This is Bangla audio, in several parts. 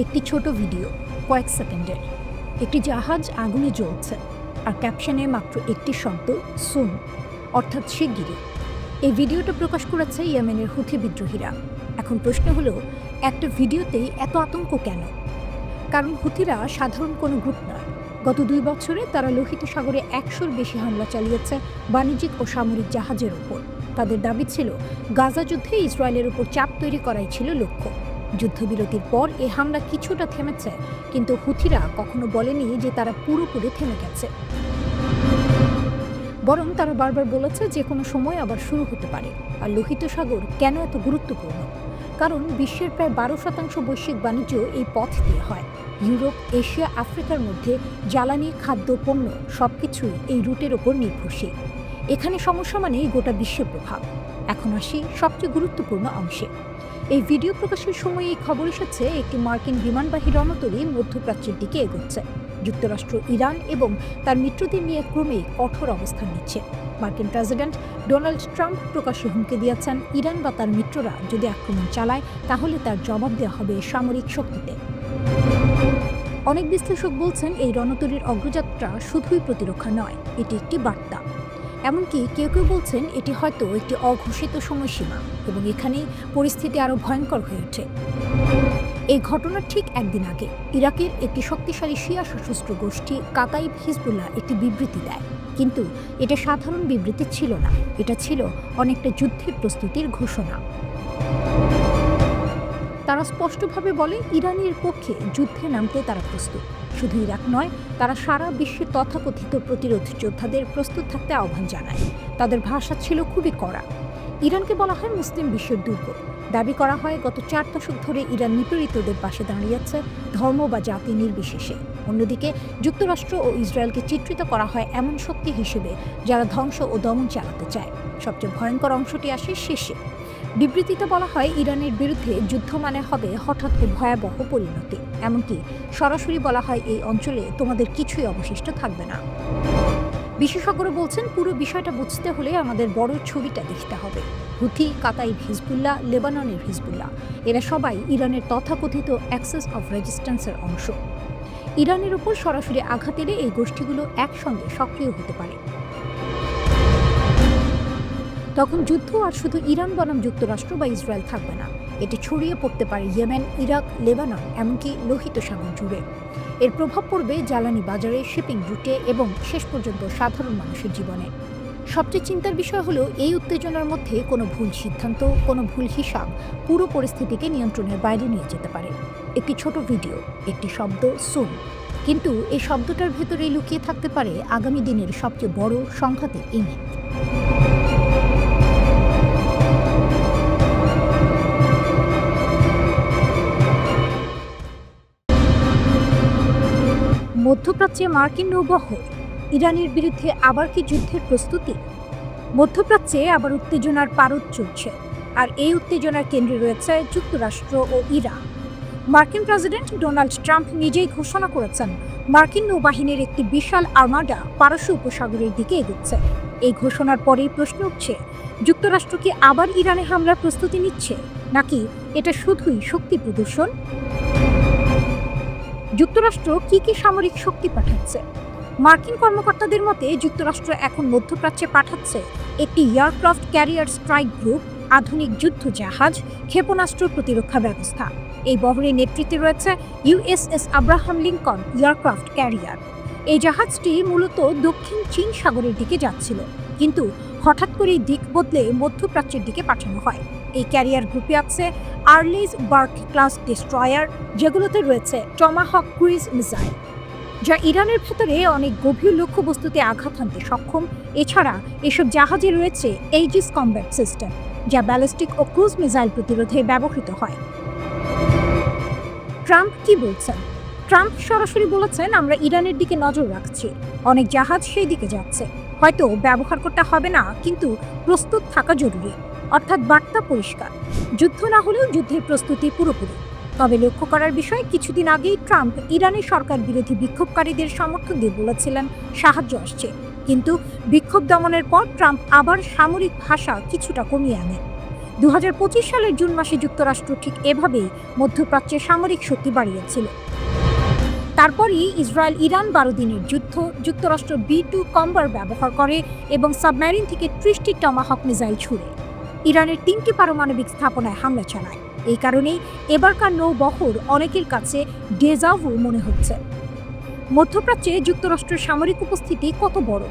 একটি ছোট ভিডিও, কয়েক সেকেন্ডের। একটি জাহাজ আগুনে জ্বলছে, আর ক্যাপশনে মাত্র একটি শব্দ, সুন, অর্থাৎ শিগগিরই। এই ভিডিওটা প্রকাশ করেছে ইয়েমেনের হুথি বিদ্রোহীরা। এখন প্রশ্ন হলো, একটা ভিডিওতেই এত আতঙ্ক কেন? কারণ হুথিরা সাধারণ কোনো গ্রুপ নয়। গত 2 বছরে তারা লোহিত সাগরে 100-র বেশি হামলা চালিয়েছে বাণিজ্যিক ও সামরিক জাহাজের ওপর। তাদের দাবি ছিল, গাজা যুদ্ধে ইসরায়েলের উপর চাপ তৈরি করাই ছিল লক্ষ্য। যুদ্ধবিরতির পর এই হামলা কিছুটা থেমেছে, কিন্তু হুথিরা কখনো বলেনি যে তারা পুরোপুরি থেমে গেছে। বরং তারা বারবার বলেছে যে কোনো সময় আবার শুরু হতে পারে। আর লোহিত সাগর কেন এত গুরুত্বপূর্ণ? কারণ বিশ্বের প্রায় 12% বৈশ্বিক বাণিজ্য এই পথ দিয়ে হয়। ইউরোপ, এশিয়া, আফ্রিকার মধ্যে জ্বালানি, খাদ্য, পণ্য সবকিছুই এই রুটের ওপর নির্ভরশীল। এখানে সমস্যা মানেই গোটা বিশ্বের প্রভাব। এখন আসি সবচেয়ে গুরুত্বপূর্ণ অংশে। এই ভিডিও প্রকাশের সময় এই খবর এসেছে, একটি মার্কিন বিমানবাহী রণতরী মধ্যপ্রাচ্যের দিকে এগোচ্ছে। যুক্তরাষ্ট্র, ইরান এবং তার মিত্রদের নিয়ে ক্রমেই কঠোর অবস্থান নিচ্ছে। মার্কিন প্রেসিডেন্ট ডোনাল্ড ট্রাম্প প্রকাশ্যে হুমকি দিয়েছেন, ইরান বা তার মিত্ররা যদি আক্রমণ চালায় তাহলে তার জবাব দেওয়া হবে সামরিক শক্তিতে। অনেক বিশ্লেষক বলছেন, এই রণতরীর অগ্রযাত্রা শুধুই প্রতিরক্ষা নয়, এটি একটি বার্তা। এমনকি কেউ কেউ বলছেন এটি হয়তো একটি অঘোষিত সময়সীমা, এবং এখানেই পরিস্থিতি আরও ভয়ঙ্কর হয়ে ওঠে। এই ঘটনার ঠিক একদিন আগে ইরাকের একটি শক্তিশালী শিয়া সশস্ত্র গোষ্ঠী কাতাইব হিজবুল্লাহ একটি বিবৃতি দেয়। কিন্তু এটা সাধারণ বিবৃতি ছিল না, এটা ছিল অনেকটা যুদ্ধের প্রস্তুতির ঘোষণা। তারা স্পষ্টভাবে বলে, ইরানের পক্ষে যুদ্ধে নামতে তারা প্রস্তুত। শুধু ইরাক নয়, তারা সারা বিশ্বের তথাকথিত প্রতিরোধ যোদ্ধাদের প্রস্তুত থাকতে আহ্বান জানায়। তাদের ভাষা ছিল খুবই কড়া। ইরানকে বলা হয় মুসলিম বিশ্বের দুর্গ। দাবি করা হয় গত 4 দশক ধরে ইরান নিপীড়িতদের পাশে দাঁড়িয়েছে, ধর্ম বা জাতি নির্বিশেষে। অন্যদিকে যুক্তরাষ্ট্র ও ইসরায়েলকে চিত্রিত করা হয় এমন শক্তি হিসেবে যারা ধ্বংস ও দমন চালাতে চায়। সবচেয়ে ভয়ঙ্কর অংশটি আসে শেষে। বিবৃতিতে বলা হয়, ইরানের বিরুদ্ধে যুদ্ধ মানে হবে হঠাৎ ও ভয়াবহ পরিণতি। এমনকি সরাসরি বলা হয়, এই অঞ্চলে তোমাদের কিছুই অবশিষ্ট থাকবে না। বিশেষজ্ঞরা বলছেন, পুরো বিষয়টা বুঝতে হলে আমাদের বড় ছবিটা দেখতে হবে। হুথি, কাতাইব হিজবুল্লাহ, লেবাননের হিজবুল্লাহ, এরা সবাই ইরানের তথাকথিত অ্যাক্সেস অফ রেজিস্ট্যান্সের অংশ। ইরানের উপর সরাসরি আঘাত এলে এই গোষ্ঠীগুলো একসঙ্গে সক্রিয় হতে পারে। তখন যুদ্ধ আর শুধু ইরান বনাম যুক্তরাষ্ট্র বা ইসরায়েল থাকবে না, এটি ছড়িয়ে পড়তে পারে ইয়েমেন, ইরাক, লেবানন, এমনকি লোহিত সাগর জুড়ে। এর প্রভাব পড়বে জ্বালানি বাজারে, শিপিং রুটে এবং শেষ পর্যন্ত সাধারণ মানুষের জীবনে। সবচেয়ে চিন্তার বিষয় হলো, এই উত্তেজনার মধ্যে কোনো ভুল সিদ্ধান্ত, কোনো ভুল হিসাব পুরো পরিস্থিতিকে নিয়ন্ত্রণের বাইরে নিয়ে যেতে পারে। একটি ছোট ভিডিও, একটি শব্দ, সুন, কিন্তু এই শব্দটার ভেতরেই লুকিয়ে থাকতে পারে আগামী দিনের সবচেয়ে বড় সংঘাতের ইঙ্গিত। মধ্যপ্রাচ্যে মার্কিন নৌবহর, ইরানের বিরুদ্ধে আবার কি যুদ্ধের প্রস্তুতি? মধ্যপ্রাচ্যে আবার উত্তেজনার পারদ চলছে, আর এই উত্তেজনার কেন্দ্রে রয়েছে যুক্তরাষ্ট্র ও ইরান। মার্কিন প্রেসিডেন্ট ডোনাল্ড ট্রাম্প নিজেই ঘোষণা করেছেন, মার্কিন নৌবাহিনীর একটি বিশাল আর্মাডা পারস্য উপসাগরের দিকে এগোচ্ছে। এই ঘোষণার পরেই প্রশ্ন উঠছে, যুক্তরাষ্ট্র কি আবার ইরানে হামলার প্রস্তুতি নিচ্ছে, নাকি এটা শুধুই শক্তি প্রদর্শন? যুক্তরাষ্ট্র কি কি সামরিক শক্তি পাঠাচ্ছে? মার্কিন কর্মকর্তাদের মতে, যুক্তরাষ্ট্র এখন মধ্যপ্রাচ্যে পাঠাচ্ছে একটি এয়ারক্রাফট ক্যারিয়ার স্ট্রাইক গ্রুপ, আধুনিক যুদ্ধ জাহাজ, ক্ষেপণাস্ত্র প্রতিরক্ষা ব্যবস্থা। এই বহরের নেতৃত্বে রয়েছে USS Abraham Lincoln aircraft carrier. এই জাহাজটি মূলত দক্ষিণ চীন সাগরের দিকে যাচ্ছিল, কিন্তু হঠাৎ করেই দিক বদলে মধ্যপ্রাচ্যের দিকে পাঠানো হয়। এই ক্যারিয়ার গ্রুপে আছে আর্লেজ বার্ক ক্লাস ডেস্ট্রয়ার, যেগুলোতে রয়েছে টমাহক ক্রুইজ মিসাইল, যা ইরানের ভেতরে অনেক গভীর লক্ষ্যবস্তুতে আঘাত হানতে সক্ষম। এছাড়া এসব জাহাজে রয়েছে এইজিস কমব্যাট সিস্টেম, যা ব্যালিস্টিক ও ক্রুজ মিসাইল প্রতিরোধে ব্যবহৃত হয়। ট্রাম্প কি বলছেন? ট্রাম্প সরাসরি বলেছেন, আমরা ইরানের দিকে নজর রাখছি, অনেক জাহাজ সেই দিকে যাচ্ছে, হয়তো ব্যবহার করতে হবে না, কিন্তু প্রস্তুত থাকা জরুরি। অর্থাৎ বার্তা পরিষ্কার, যুদ্ধ না হলেও যুদ্ধের প্রস্তুতি পুরোপুরি। তবে লক্ষ্য করার বিষয়, কিছুদিন আগেই ট্রাম্প ইরানের সরকার বিরোধী বিক্ষোভকারীদের সমর্থন দিয়ে বলেছিলেন সাহায্য আসছে, কিন্তু বিক্ষোভ দমনের পর ট্রাম্প আবার সামরিক ভাষা কিছুটা কমিয়ে আনেন। 2025 সালের জুন মাসে যুক্তরাষ্ট্র ঠিক এভাবেই মধ্যপ্রাচ্যে সামরিক শক্তি বাড়িয়েছিল। তারপরই ইসরায়েল ইরান 12 দিনের যুদ্ধ, যুক্তরাষ্ট্র B-2 কম্বার ব্যবহার করে এবং সাবমেরিন থেকে 30টি টমাহক মিসাইল ছুড়ে ইরানের 3টি পারমাণবিক স্থাপনায় হামলা চালায়। এই কারণেই এবারকার নৌবহর অনেকের কাছে ডেজাভু মনে হচ্ছে। মধ্যপ্রাচ্যে যুক্তরাষ্ট্রের সামরিক উপস্থিতি কত বড়?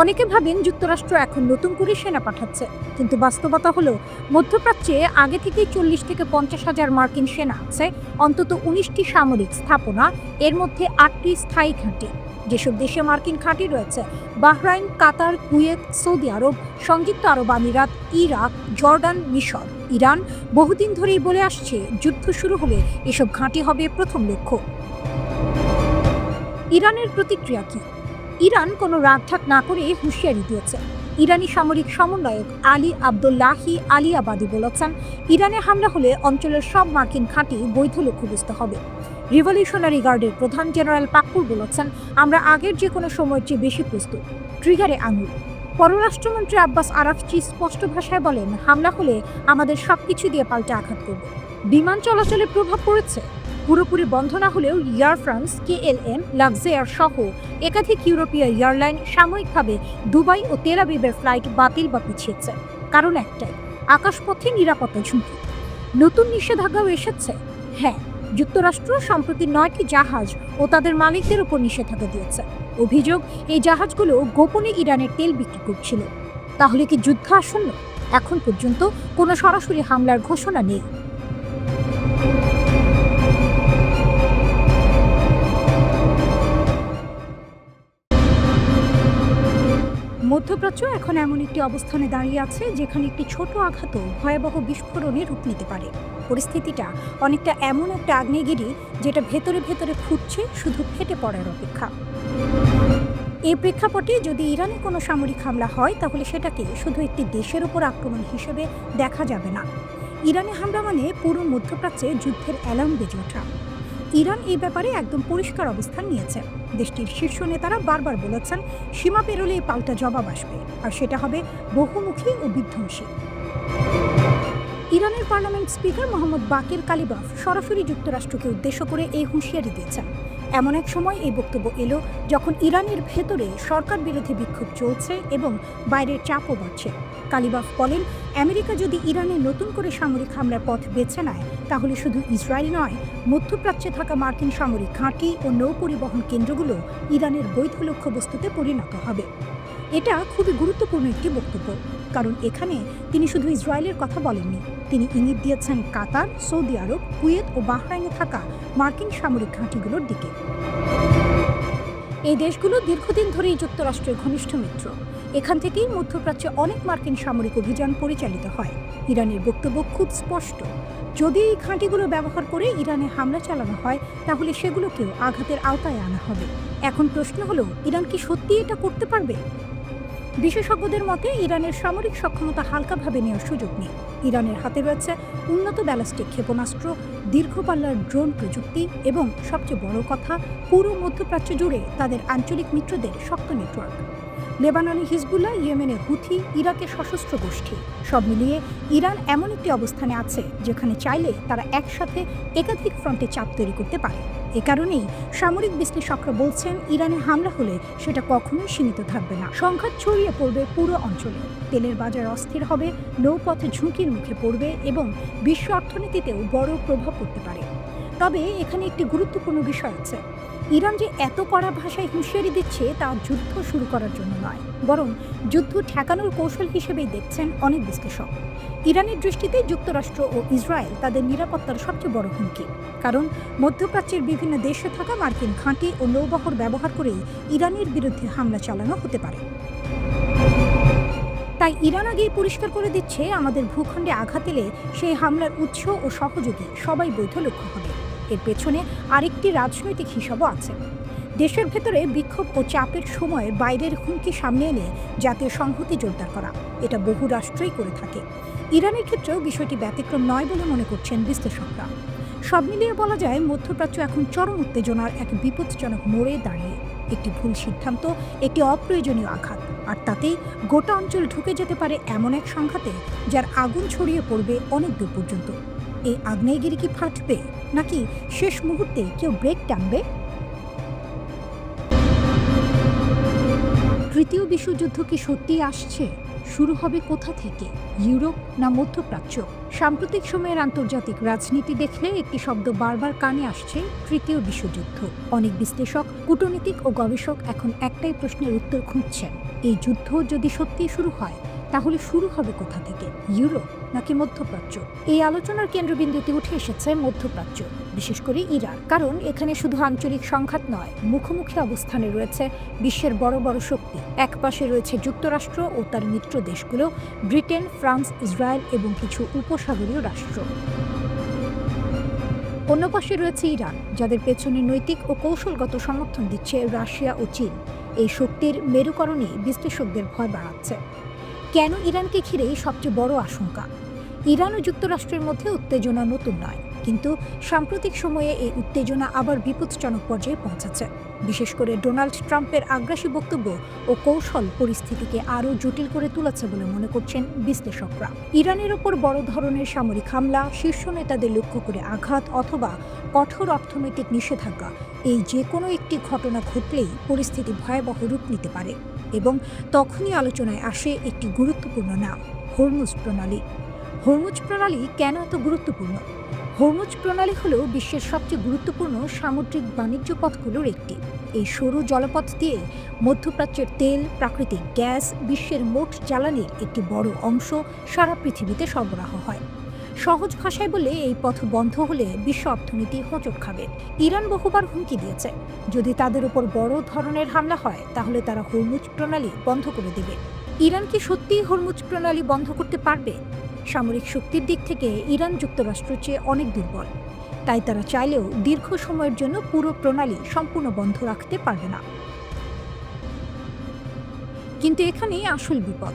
অনেকে ভাবেন যুক্তরাষ্ট্র এখন নতুন করে সেনা পাঠাচ্ছে, কিন্তু বাস্তবতা হলো মধ্যপ্রাচ্যে আগে থেকেই 40 থেকে 50 হাজার মার্কিন সেনা আছে, অন্তত 19টি সামরিক স্থাপনা, এর মধ্যে 8টি স্থায়ী ঘাঁটি। যেসব দেশে মার্কিন ঘাঁটি রয়েছে বাহরাইন, কাতার, কুয়েত, সৌদি আরব, সংযুক্ত আরব আমিরাত, ইরাক, জর্ডান, মিশর, ইরান বহুদিন ধরেই বলে আসছে যুদ্ধ শুরু হলে এসব ঘাঁটি হবে প্রথম লক্ষ্য। ইরানের প্রতিক্রিয়া কি? ইরান কোনো রাগঢাক না করে হুঁশিয়ারি দিয়েছে। ইরানি সামরিক সমন্বয়ক আলী আবদুল্লাহি আলিয়াবাদী বলেছেন, ইরানে হামলা হলে অঞ্চলের সব মার্কিন ঘাঁটি বৈধ লক্ষ্যবস্তু হবে। রিভলিউশনারি গার্ডের প্রধান জেনারেল পাকুর বলেছেন, আমরা আগের যে কোনো সময়ের চেয়ে বেশি প্রস্তুত। ট্রিগারে আঙুল। পররাষ্ট্রমন্ত্রী আব্বাস আরাকচি স্পষ্ট ভাষায় বলেন, হামলা হলে আমাদের সবকিছু দিয়ে পাল্টে আঘাত করব। বিমান চলাচলে প্রভাব পড়েছে। পুরোপুরি বন্ধ না হলেও এয়ার ফ্রান্স, KLM, লাক্সেয়ার সহ একাধিক ইউরোপীয় এয়ারলাইন সাময়িকভাবে দুবাই ও তেল আবিবের ফ্লাইট বাতিল বা পিছিয়েছে। কারণ একটাই, আকাশপথে নিরাপত্তা ঝুঁকি। নতুন নিষেধাজ্ঞাও এসেছে। হ্যাঁ, যুক্তরাষ্ট্র সম্প্রতি 9টি জাহাজ ও তাদের মালিকদের উপর নিষেধাজ্ঞা দিয়েছে। অভিযোগ, এই জাহাজগুলো গোপনে ইরানের তেল বিক্রি করছিল। তাহলে কি যুদ্ধ আসন্ন? এখন পর্যন্ত কোনো সরাসরি হামলার ঘোষণা নেই। মধ্যপ্রাচ্য এখন এমন একটি অবস্থানে দাঁড়িয়ে আছে যেখানে একটি ছোট আঘাতও ভয়াবহ বিস্ফোরণে রূপ নিতে পারে। পরিস্থিতিটা অনেকটা এমন একটা আগ্নেয়গিরি যেটা ভেতরে ভেতরে ফুটছে, শুধু ফেটে পড়ার অপেক্ষা। এই প্রেক্ষাপটে যদি ইরানে কোনো সামরিক হামলা হয়, তাহলে সেটাকে শুধু একটি দেশের উপর আক্রমণ হিসেবে দেখা যাবে না। ইরানে হামলা মানে পুরো মধ্যপ্রাচ্যে যুদ্ধের অ্যালার্ম বেজে ওঠা। ইরান এই ব্যাপারে একদম পরিষ্কার অবস্থান নিয়েছে। দেশটির শীর্ষ নেতারা বারবার বলেছেন, সীমা পেরোলে পাল্টা জবাব আসবে, আর সেটা হবে বহুমুখী ও বিধ্বংসী। ইরানের পার্লামেন্ট স্পিকার মোহাম্মদ বাকির কালিবাফ সরাসরি যুক্তরাষ্ট্রকে উদ্দেশ্য করে এই হুঁশিয়ারি দিয়েছেন। এমন এক সময় এই বক্তব্য এলো যখন ইরানের ভেতরে সরকার বিরোধী বিক্ষোভ চলছে এবং বাইরের চাপও বাড়ছে। কালিবাফ বলেন, আমেরিকা যদি ইরানে নতুন করে সামরিক হামলার পথ বেছে নেয়, তাহলে শুধু ইসরায়েল নয়, মধ্যপ্রাচ্যে থাকা মার্কিন সামরিক ঘাঁটি ও নৌ পরিবহন কেন্দ্রগুলো ইরানের বৈধ লক্ষ্যবস্তুতে পরিণত হবে। এটা খুবই গুরুত্বপূর্ণ একটি বক্তব্য, কারণ এখানে তিনি শুধু ইসরায়েলের কথা বলেননি, তিনি ইঙ্গিত দিয়েছেন কাতার, সৌদি আরব, কুয়েত ও বাহরাইনে থাকা মার্কিন সামরিক ঘাঁটিগুলোর দিকে। এই দেশগুলো দীর্ঘদিন ধরেই যুক্তরাষ্ট্রের ঘনিষ্ঠ মিত্র। এখান থেকেই মধ্যপ্রাচ্যে অনেক মার্কিন সামরিক অভিযান পরিচালিত হয়। ইরানের বক্তব্য খুব স্পষ্ট, যদি এই ঘাঁটিগুলো ব্যবহার করে ইরানে হামলা চালানো হয়, তাহলে সেগুলোকেও আঘাতের আওতায় আনা হবে। এখন প্রশ্ন হলো, ইরান কি সত্যি এটা করতে পারবে? বিশেষজ্ঞদের মতে ইরানের সামরিক সক্ষমতা হালকাভাবে নেওয়ার সুযোগ নেই। ইরানের হাতে রয়েছে উন্নত ব্যালিস্টিক ক্ষেপণাস্ত্র, দীর্ঘপাল্লার ড্রোন প্রযুক্তি এবং সবচেয়ে বড় কথা, পুরো মধ্যপ্রাচ্য জুড়ে তাদের আঞ্চলিক মিত্রদের শক্ত নেটওয়ার্ক। লেবাননে হিজবুল্লাহ, ইয়েমেনে হুথি, ইরাকে সশস্ত্র গোষ্ঠী, সব মিলিয়ে ইরান এমন একটি অবস্থানে আছে যেখানে চাইলে তারা একসাথে একাধিক ফ্রন্টে চাপ তৈরি করতে পারে। এ কারণেই সামরিক বিশ্লেষকরা বলছেন, ইরানে হামলা হলে সেটা কখনোই সীমিত থাকবে না, সংঘাত ছড়িয়ে পড়বে পুরো অঞ্চলে। তেলের বাজার অস্থির হবে, নৌপথে ঝুঁকির মুখে পড়বে এবং বিশ্ব অর্থনীতিতেও বড় প্রভাব পড়তে পারে। তবে এখানে একটি গুরুত্বপূর্ণ বিষয় আছে, ইরান যে এত কড়া ভাষায় হুঁশিয়ারি দিচ্ছে তা যুদ্ধ শুরু করার জন্য নয়, বরং যুদ্ধ ঠেকানোর কৌশল হিসেবেই দেখছেন অনেক বিশ্লেষক। ইরানের দৃষ্টিতে যুক্তরাষ্ট্র ও ইসরায়েল তাদের নিরাপত্তার সবচেয়ে বড় হুমকি, কারণ মধ্যপ্রাচ্যের বিভিন্ন দেশে থাকা মার্কিন ঘাঁটি ও নৌবহর ব্যবহার করেই ইরানের বিরুদ্ধে হামলা চালানো হতে পারে। তাই ইরান আগেই পরিষ্কার করে দিচ্ছে, আমাদের ভূখণ্ডে আঘাত এলে সেই হামলার উৎস ও সহযোগী সবাই বৈধ লক্ষ্য হবে। এর পেছনে আরেকটি রাজনৈতিক হিসাবও আছে। দেশের ভেতরে বিক্ষোভ ও চাপের সময় বাইরের হুমকি সামনে এনে জাতীয় সংহতি জোরদার করা, এটা বহু রাষ্ট্রই করে থাকে। ইরানের ক্ষেত্রেও বিষয়টি ব্যতিক্রম নয় বলে মনে করছেন বিশ্লেষকরা। সব মিলিয়ে বলা যায়, মধ্যপ্রাচ্য এখন চরম উত্তেজনার এক বিপজ্জনক মোড়ে দাঁড়িয়ে। একটি ভুল সিদ্ধান্ত, একটি অপ্রয়োজনীয় আঘাত, আর তাতেই গোটা অঞ্চল ঢুকে যেতে পারে এমন এক সংঘাতে যার আগুন ছড়িয়ে পড়বে অনেক দূর পর্যন্ত। এই আগ্নেয়গিরি কি ফাটবে, নাকি শেষ মুহূর্তে কেউ ব্রেক টানবে? তৃতীয় বিশ্বযুদ্ধ কি সত্যিই আসছে? শুরু হবে কোথা থেকে? ইউরোপ না মধ্যপ্রাচ্য? সাম্প্রতিক সময়ের আন্তর্জাতিক রাজনীতি দেখলে একটি শব্দ বারবার কানে আসছে, তৃতীয় বিশ্বযুদ্ধ। অনেক বিশ্লেষক, কূটনীতিক ও গবেষক এখন একটাই প্রশ্নের উত্তর খুঁজছেন, এই যুদ্ধ যদি সত্যিই শুরু হয় তাহলে শুরু হবে কোথা থেকে? ইউরোপ নাকি মধ্যপ্রাচ্য? এই আলোচনার কেন্দ্রবিন্দুতে উঠে এসেছে মধ্যপ্রাচ্য, বিশেষ করে ইরান। কারণ এখানে শুধু আঞ্চলিক সংঘাত নয়, মুখোমুখি অবস্থানে রয়েছে বিশ্বের বড় বড় শক্তি। এক পাশে রয়েছে যুক্তরাষ্ট্র ও তার মিত্র দেশগুলো, ব্রিটেন, ফ্রান্স, ইসরায়েল এবং কিছু উপসাগরীয় রাষ্ট্র। অন্য পাশে রয়েছে ইরান, যাদের পেছনে নৈতিক ও কৌশলগত সমর্থন দিচ্ছে রাশিয়া ও চীন। এই শক্তির মেরুকরণই বিশ্লেষকদের ভয় বাড়াচ্ছে। কেন ইরানকে ঘিরে সবচেয়ে বড় আশঙ্কা? ইরান ও যুক্তরাষ্ট্রের মধ্যে উত্তেজনা নতুন নয়, কিন্তু সাম্প্রতিক সময়ে এই উত্তেজনা আবার বিপজ্জনক পর্যায়ে পৌঁছেছে। বিশেষ করে ডোনাল্ড ট্রাম্পের আগ্রাসী বক্তব্য ও কৌশল পরিস্থিতিকে আরও জটিল করে তুলেছে বলে মনে করছেন বিশ্লেষকরা। ইরানের ওপর বড় ধরনের সামরিক হামলা, শীর্ষ নেতাদের লক্ষ্য করে আঘাত অথবা কঠোর অর্থনৈতিক নিষেধাজ্ঞা, এই যে কোনো একটি ঘটনা ঘটলেই পরিস্থিতি ভয়াবহ রূপ নিতে পারে। এবং তখনই আলোচনায় আসে একটি গুরুত্বপূর্ণ নাম, হরমুজ প্রণালী। হরমুজ প্রণালী কেন এত গুরুত্বপূর্ণ? হরমুজ প্রণালী হল বিশ্বের সবচেয়ে গুরুত্বপূর্ণ সামুদ্রিক বাণিজ্য পথগুলোর একটি। এই সরু জলপথ দিয়ে মধ্যপ্রাচ্যের তেল, প্রাকৃতিক গ্যাস, বিশ্বের মোট জ্বালানির একটি বড় অংশ সারা পৃথিবীতে সরবরাহ হয়। সহজ ভাষায় বলে, এই পথ বন্ধ হলে বিশ্ব অর্থনীতি হোঁচট খাবে। ইরান বহুবার হুমকি দিয়েছে, যদি তাদের উপর বড় ধরনের হামলা হয় তাহলে তারা হরমুজ প্রণালী বন্ধ করে দেবে। ইরান কি সত্যিই হরমুজ প্রণালী বন্ধ করতে পারবে? সামরিক শক্তির দিক থেকে ইরান যুক্তরাষ্ট্রের চেয়ে অনেক দুর্বল, তাই তারা চাইলেও দীর্ঘ সময়ের জন্য পুরো প্রণালী সম্পূর্ণ বন্ধ রাখতে পারবে না। কিন্তু এখানেই আসল বিপদ।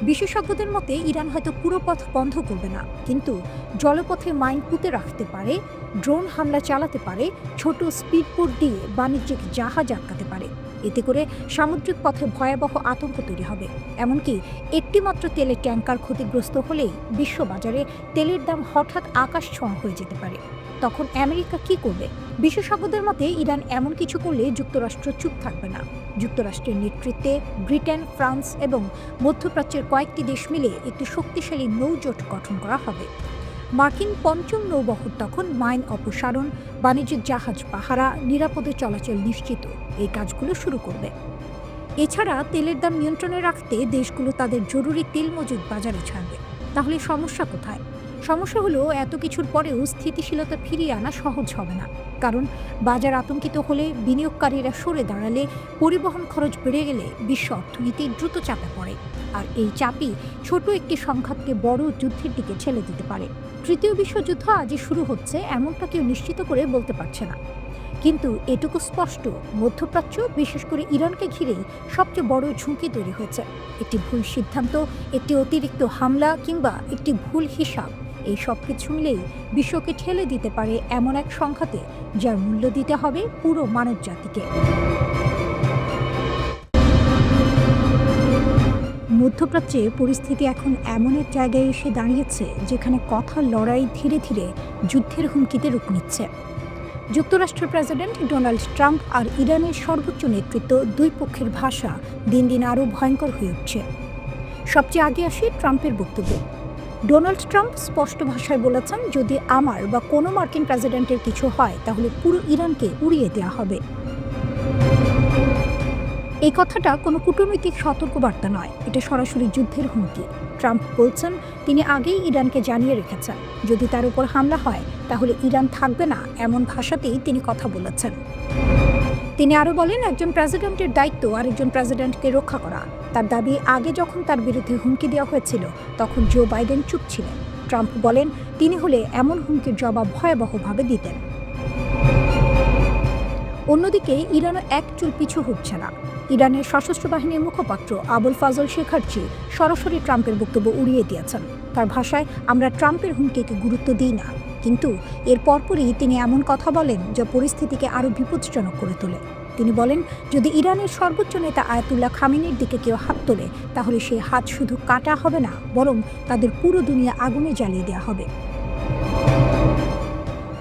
বিশেষজ্ঞদের মতে ইরান হয়তো পুরো পথ বন্ধ করবে না, কিন্তু জলপথে মাইন পুঁতে রাখতে পারে, ড্রোন হামলা চালাতে পারে, ছোট স্পিডবোট দিয়ে বাণিজ্যিক জাহাজ আটকাতে পারে। এতে করে সামুদ্রিক পথে ভয়াবহ আতঙ্ক তৈরি হবে। এমনকি একটিমাত্র তেলের ট্যাঙ্কার ক্ষতিগ্রস্ত হলেই বিশ্ববাজারে তেলের দাম হঠাৎ আকাশ ছোঁয়া হয়ে যেতে পারে। তখন আমেরিকা কি করবে? বিশেষজ্ঞদের মতে ইরান এমন কিছু করলে যুক্তরাষ্ট্র চুপ থাকবে না। যুক্তরাষ্ট্রের নেতৃত্বে ব্রিটেন, ফ্রান্স এবং মধ্যপ্রাচ্যের কয়েকটি দেশ মিলে একটি শক্তিশালী নৌজোট গঠন করা হবে। মার্কিন পঞ্চম নৌবহর তখন মাইন অপসারণ, বাণিজ্যিক জাহাজ পাহারা, নিরাপদে চলাচল নিশ্চিত এই কাজগুলো শুরু করবে। এছাড়া তেলের দাম নিয়ন্ত্রণে রাখতে দেশগুলো তাদের জরুরি তেল মজুদ বাজারে ছাড়বে। তাহলে সমস্যা কোথায়? সমস্যা হলো, এত কিছুর পরেও স্থিতিশীলতা ফিরিয়ে আনা সহজ হবে না। কারণ বাজার আতঙ্কিত হলে, বিনিয়োগকারীরা সরে দাঁড়ালে, পরিবহন খরচ বেড়ে গেলে বিশ্ব অর্থনীতি দ্রুত চাপে পড়ে। আর এই চাপই ছোট একটি সংঘাতকে বড় যুদ্ধের দিকে ঠেলে দিতে পারে। তৃতীয় বিশ্বযুদ্ধ আজই শুরু হচ্ছে এমনটা কেউ নিশ্চিত করে বলতে পারছে না, কিন্তু এটুকু স্পষ্ট, মধ্যপ্রাচ্য, বিশেষ করে ইরানকে ঘিরেই সবচেয়ে বড় ঝুঁকি তৈরি হয়েছে। একটি ভুল সিদ্ধান্ত, একটি অতিরিক্ত হামলা কিংবা একটি ভুল হিসাব, এই সব কিছু মিলেই বিশ্বকে ঠেলে দিতে পারে এমন এক সংঘাতে যার মূল্য দিতে হবে পুরো মানব জাতিকে। মধ্যপ্রাচ্যে পরিস্থিতি এখন এমন এক জায়গায় এসে দাঁড়িয়েছে যেখানে কথার লড়াই ধীরে ধীরে যুদ্ধের হুমকিতে রূপ নিচ্ছে। যুক্তরাষ্ট্রের প্রেসিডেন্ট ডোনাল্ড ট্রাম্প আর ইরানের সর্বোচ্চ নেতৃত্ব, দুই পক্ষের ভাষা দিন দিন আরও ভয়ঙ্কর হয়ে উঠছে। সবচেয়ে আগে আসি ট্রাম্পের বক্তব্য। ডোনাল্ড ট্রাম্প স্পষ্ট ভাষায় বলেছেন, যদি আমার বা কোনো মার্কিন প্রেসিডেন্টের কিছু হয় তাহলে পুরো ইরানকে উড়িয়ে দেওয়া হবে। এই কথাটা কোনো কূটনৈতিক সতর্কবার্তা নয়, এটা সরাসরি যুদ্ধের হুমকি। ট্রাম্প বলছেন, তিনি আগেই ইরানকে জানিয়ে রেখেছেন যদি তার উপর হামলা হয় তাহলে ইরান থাকবে না, এমন ভাষাতেই তিনি কথা বলেছেন। তিনি আরও বলেন, একজন প্রেসিডেন্টের দায়িত্ব আরেকজন প্রেসিডেন্টকে রক্ষা করা। তার দাবি, আগে যখন তার বিরুদ্ধে হুমকি দেওয়া হয়েছিল তখন জো বাইডেন চুপ ছিলেন। ট্রাম্প বলেন, তিনি হলে এমন হুমকির জবাব ভয়াবহভাবে দিতেন। অন্যদিকে ইরানও এক চুল পিছু হচ্ছে না। ইরানের সশস্ত্র বাহিনীর মুখপাত্র আবুল ফাজল শেখার্চি সরাসরি ট্রাম্পের বক্তব্য উড়িয়ে দিয়েছেন। তার ভাষায়, আমরা ট্রাম্পের হুমকিকে গুরুত্ব দিই না, কিন্তু এর পরপরই তিনি এমন কথা বলেন যা পরিস্থিতিকে আরও বিপজ্জনক করে তোলে। তিনি বলেন, যদি ইরানের সর্বোচ্চ নেতা আয়াতুল্লাহ খামেনির দিকে কেউ হাত তোলে তাহলে সেই হাত শুধু কাটা হবে না, বরং তাদের পুরো দুনিয়া আগুনে জ্বালিয়ে দেওয়া হবে।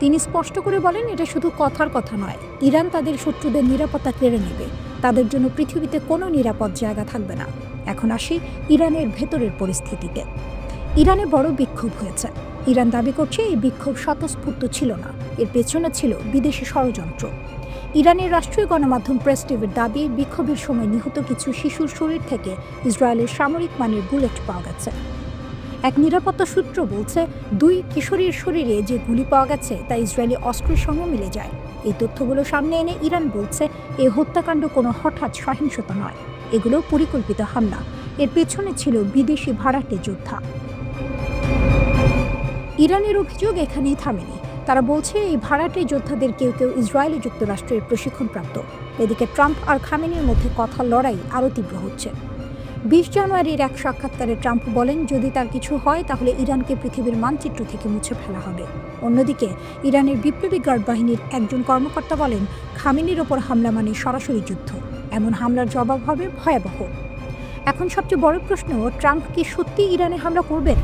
তিনি স্পষ্ট করে বলেন, এটা শুধু কথার কথা নয়, ইরান তাদের শত্রুদের নিরাপত্তা কেড়ে নেবে, তাদের জন্য পৃথিবীতে কোনো নিরাপদ জায়গা থাকবে না। এখন আসি ইরানের ভেতরের পরিস্থিতিতে। ইরানে বড় বিক্ষোভ হয়েছে। ইরান দাবি করছে এই বিক্ষোভ স্বতঃস্ফূর্ত ছিল না, এর পেছনে ছিল বিদেশি ষড়যন্ত্র। ইরানের রাষ্ট্রীয় গণমাধ্যম প্রেস টিভির দাবি, বিক্ষোভের সময় নিহত কিছু শিশুর শরীর থেকে ইসরায়েলের সামরিক মানের বুলেট পাওয়া গেছে। এক নিরাপত্তা সূত্র বলছে, 2 কিশোরীর শরীরে যে গুলি পাওয়া গেছে তা ইসরায়েলি অস্ত্রের সঙ্গে মিলে যায়। এই তথ্যগুলো সামনে এনে ইরান বলছে, এই হত্যাকাণ্ড কোনো হঠাৎ সহিংসতা নয়, এগুলো পরিকল্পিত হামলা। এর পেছনে ছিল বিদেশি ভাড়াটে যোদ্ধা। ইরানের অভিযোগ এখানেই থামেনি। তারা বলছে, এই ভাড়াটে যোদ্ধাদের কেউ কেউ ইসরায়েলি যুক্তরাষ্ট্রের প্রশিক্ষণপ্রাপ্ত। এদিকে ট্রাম্প আর খামেনির মধ্যে কথা লড়াই আরও তীব্র হচ্ছে। 20 জানুয়ারির এক সাক্ষাৎকারে ট্রাম্প বলেন, যদি তার কিছু হয় তাহলে ইরানকে পৃথিবীর মানচিত্র থেকে মুছে ফেলা হবে। অন্যদিকে ইরানের বিপ্লবী গার্ড বাহিনীর একজন কর্মকর্তা বলেন, খামেনির ওপর হামলা মানে সরাসরি যুদ্ধ, এমন হামলার জবাব হবে ভয়াবহ। এখন সবচেয়ে বড় প্রশ্ন, ট্রাম্প কি সত্যি ইরানে হামলা করবেন?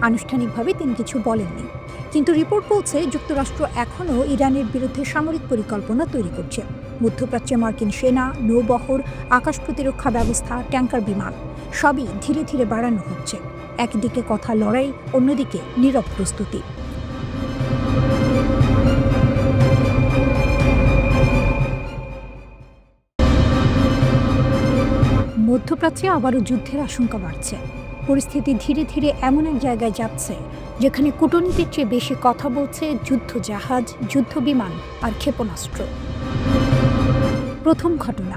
আনুষ্ঠানিকভাবে তিনি কিছু বলেননি, কিন্তু রিপোর্ট বলছে যুক্তরাষ্ট্র এখনও ইরানের বিরুদ্ধে সামরিক পরিকল্পনা তৈরি করছে। মধ্যপ্রাচ্যে মার্কিন সেনা, নৌবহর, আকাশ প্রতিরক্ষা ব্যবস্থা, ট্যাঙ্কার বিমান সবই ধীরে ধীরে বাড়ানো হচ্ছে। একদিকে কথা লড়াই, অন্যদিকে নীরব প্রস্তুতি। মধ্যপ্রাচ্যে আবারও যুদ্ধের আশঙ্কা বাড়ছে। পরিস্থিতি ধীরে ধীরে এমন এক জায়গায় যাচ্ছে যেখানে কূটনীতির চেয়ে বেশি কথা বলছে যুদ্ধ জাহাজ, যুদ্ধ বিমান আর ক্ষেপণাস্ত্র। প্রথম ঘটনা,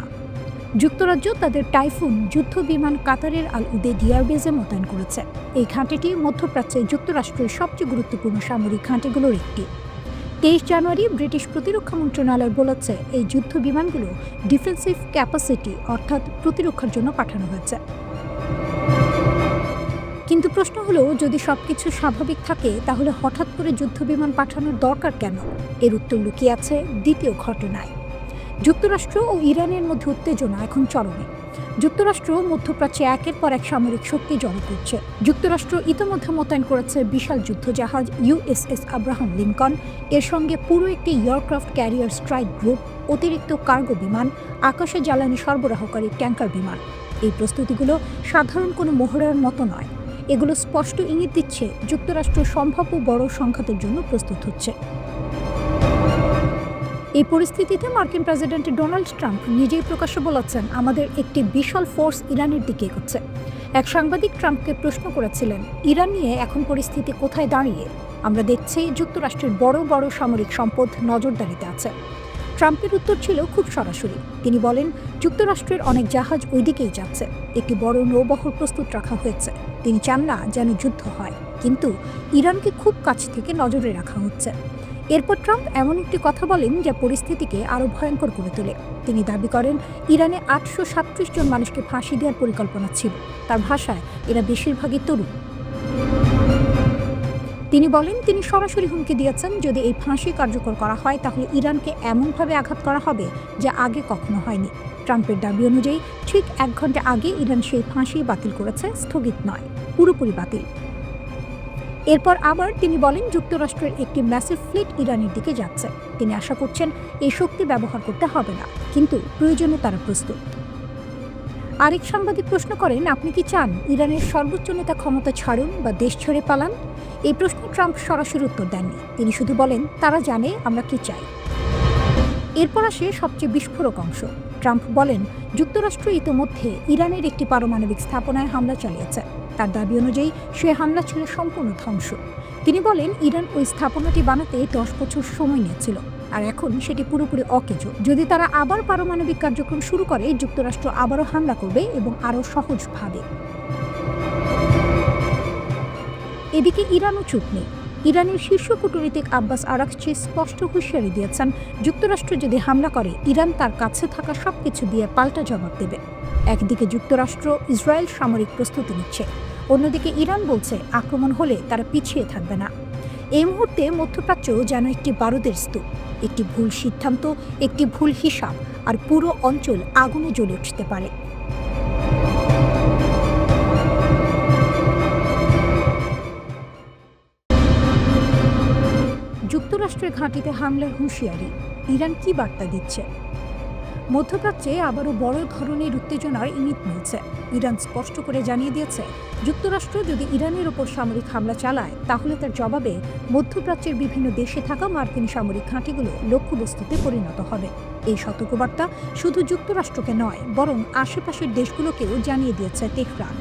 যুক্তরাজ্য তাদের টাইফুন যুদ্ধ বিমান কাতারের আল উদেদ এয়ারবেজে মোতায়েন করেছে। এই ঘাঁটিটি মধ্যপ্রাচ্যে যুক্তরাষ্ট্রের সবচেয়ে গুরুত্বপূর্ণ সামরিক ঘাঁটিগুলোর একটি। 23 জানুয়ারি ব্রিটিশ প্রতিরক্ষা মন্ত্রণালয় বলেছে, এই যুদ্ধ বিমানগুলো ডিফেন্সিভ ক্যাপাসিটি অর্থাৎ প্রতিরক্ষার জন্য পাঠানো হয়েছে। কিন্তু প্রশ্ন হলো, যদি সবকিছু স্বাভাবিক থাকে তাহলে হঠাৎ করে যুদ্ধ বিমান পাঠানোর দরকার কেন? এর উত্তর লুকিয়ে আছে দ্বিতীয় ঘটনায়। যুক্তরাষ্ট্র ও ইরানের মধ্যে উত্তেজনা এখন চরমে। যুক্তরাষ্ট্র মধ্যপ্রাচ্যে একের পর এক সামরিক শক্তি জড়ো করছে। যুক্তরাষ্ট্র ইতিমধ্যে মোতায়েন করেছে বিশাল যুদ্ধজাহাজ USS আব্রাহাম লিঙ্কন, এর সঙ্গে পুরো একটি এয়ারক্রাফট ক্যারিয়ার স্ট্রাইক গ্রুপ, অতিরিক্ত কার্গো বিমান, আকাশে জ্বালানি সরবরাহকারী ট্যাঙ্কার বিমান। এই প্রস্তুতিগুলো সাধারণ কোনো মহড়ার মতো নয়, এগুলো স্পষ্ট ইঙ্গিত দিচ্ছে যুক্তরাষ্ট্র সম্ভাব্য বড় সংঘাতের জন্য প্রস্তুত হচ্ছে। এই পরিস্থিতিতে মার্কিন প্রেসিডেন্ট ডোনাল্ড ট্রাম্প নিজেই প্রকাশ্যে বলেছেন, আমাদের একটি বিশাল ফোর্স ইরানের দিকে এগোচ্ছে। এক সাংবাদিক ট্রাম্পকে প্রশ্ন করেছিলেন, ইরান নিয়ে এখন পরিস্থিতি কোথায় দাঁড়িয়ে? আমরা দেখছি যুক্তরাষ্ট্রের বড় বড় সামরিক সম্পদ নজরদারিতে আছে। ট্রাম্পের উত্তর ছিল খুব সরাসরি। তিনি বলেন, যুক্তরাষ্ট্রের অনেক জাহাজ ওই দিকেই যাচ্ছে, একটি বড় নৌবহর প্রস্তুত রাখা হয়েছে। তিনি চান না যেন যুদ্ধ হয়, কিন্তু ইরানকে খুব কাছ থেকে নজরে রাখা হচ্ছে। এরপর ট্রাম্প এমন একটি কথা বলেন যা পরিস্থিতিকে আরও ভয়ঙ্কর করে তোলে। তিনি দাবি করেন, ইরানে 837 জন মানুষকে ফাঁসি দেওয়ার পরিকল্পনা ছিল। তার ভাষায়, এরা বেশিরভাগই তরুণ। তিনি বলেন, তিনি সরাসরি হুমকি দিয়েছেন, যদি এই ফাঁসি কার্যকর করা হয় তাহলে ইরানকে এমনভাবে আঘাত করা হবে যা আগে কখনো হয়নি। ট্রাম্পের দাবি অনুযায়ী ঠিক 1 ঘন্টা আগে ইরান সেই ফাঁসি বাতিল করেছে, স্থগিত নয়, পুরোপুরি বাতিল। এরপর আবার তিনি বলেন, যুক্তরাষ্ট্রের একটি ম্যাসিভ ফ্লিট ইরানের দিকে যাচ্ছে। তিনি আশা করছেন এই শক্তি ব্যবহার করতে হবে না, কিন্তু প্রয়োজনে তারা প্রস্তুত। আরেক সাংবাদিক প্রশ্ন করেন, আপনি কি চান ইরানের সর্বোচ্চ নেতা ক্ষমতা ছাড়ুন বা দেশ ছেড়ে পালান? এই প্রশ্নে ট্রাম্প সরাসরি উত্তর দেননি। তিনি শুধু বলেন, তারা জানে আমরা কি চাই। এরপর আসে সবচেয়ে বিস্ফোরক অংশ। ট্রাম্প বলেন, যুক্তরাষ্ট্র ইতিমধ্যে ইরানের একটি পারমাণবিক স্থাপনায় হামলা চালিয়েছে। তার দাবি অনুযায়ী সে হামলা ছিল সম্পূর্ণ ধ্বংস। তিনি বলেন, ইরান ওই স্থাপনাটি বানাতে 10 বছর সময় নিয়েছিল, আর এখন সেটি পুরোপুরি অকেজো। যদি তারা আবার পারমাণবিক কার্যক্রম শুরু করে, যুক্তরাষ্ট্র আবারও হামলা করবে এবং আরও সহজভাবে। এদিকে ইরানও চুপ নেই। ইরানের শীর্ষ কূটনীতিক আব্বাস আরাকচি স্পষ্ট হুঁশিয়ারি দিয়েছেন, যুক্তরাষ্ট্র যদি হামলা করে ইরান তার কাছে থাকা সবকিছু দিয়ে পাল্টা জবাব দেবে। একদিকে যুক্তরাষ্ট্র, ইসরায়েল সামরিক প্রস্তুতি নিচ্ছে, অন্যদিকে ইরান বলছে আক্রমণ হলে তারা পিছিয়ে থাকবে না। এই মুহূর্তে মধ্যপ্রাচ্য যেন একটি বারুদের স্তূপ, একটি ভুল সিদ্ধান্ত, একটি ভুল হিসাব, আর পুরো অঞ্চল আগুনে জ্বলে উঠতে পারে। যুক্তরাষ্ট্রের ঘাঁটিতে হামলার হুঁশিয়ারি, ইরান কি বার্তা দিচ্ছে? মধ্যপ্রাচ্যে আবারও বড় ধরনের উত্তেজনার ইঙ্গিত মিলছে। ইরান স্পষ্ট করে জানিয়ে দিয়েছে, যুক্তরাষ্ট্র যদি ইরানের ওপর সামরিক হামলা চালায় তাহলে তার জবাবে মধ্যপ্রাচ্যের বিভিন্ন দেশে থাকা মার্কিন সামরিক ঘাঁটিগুলো লক্ষ্যবস্তুতে পরিণত হবে। এই সতর্কবার্তা শুধু যুক্তরাষ্ট্রকে নয়, বরং আশেপাশের দেশগুলোকেও জানিয়ে দিয়েছে তেহরান।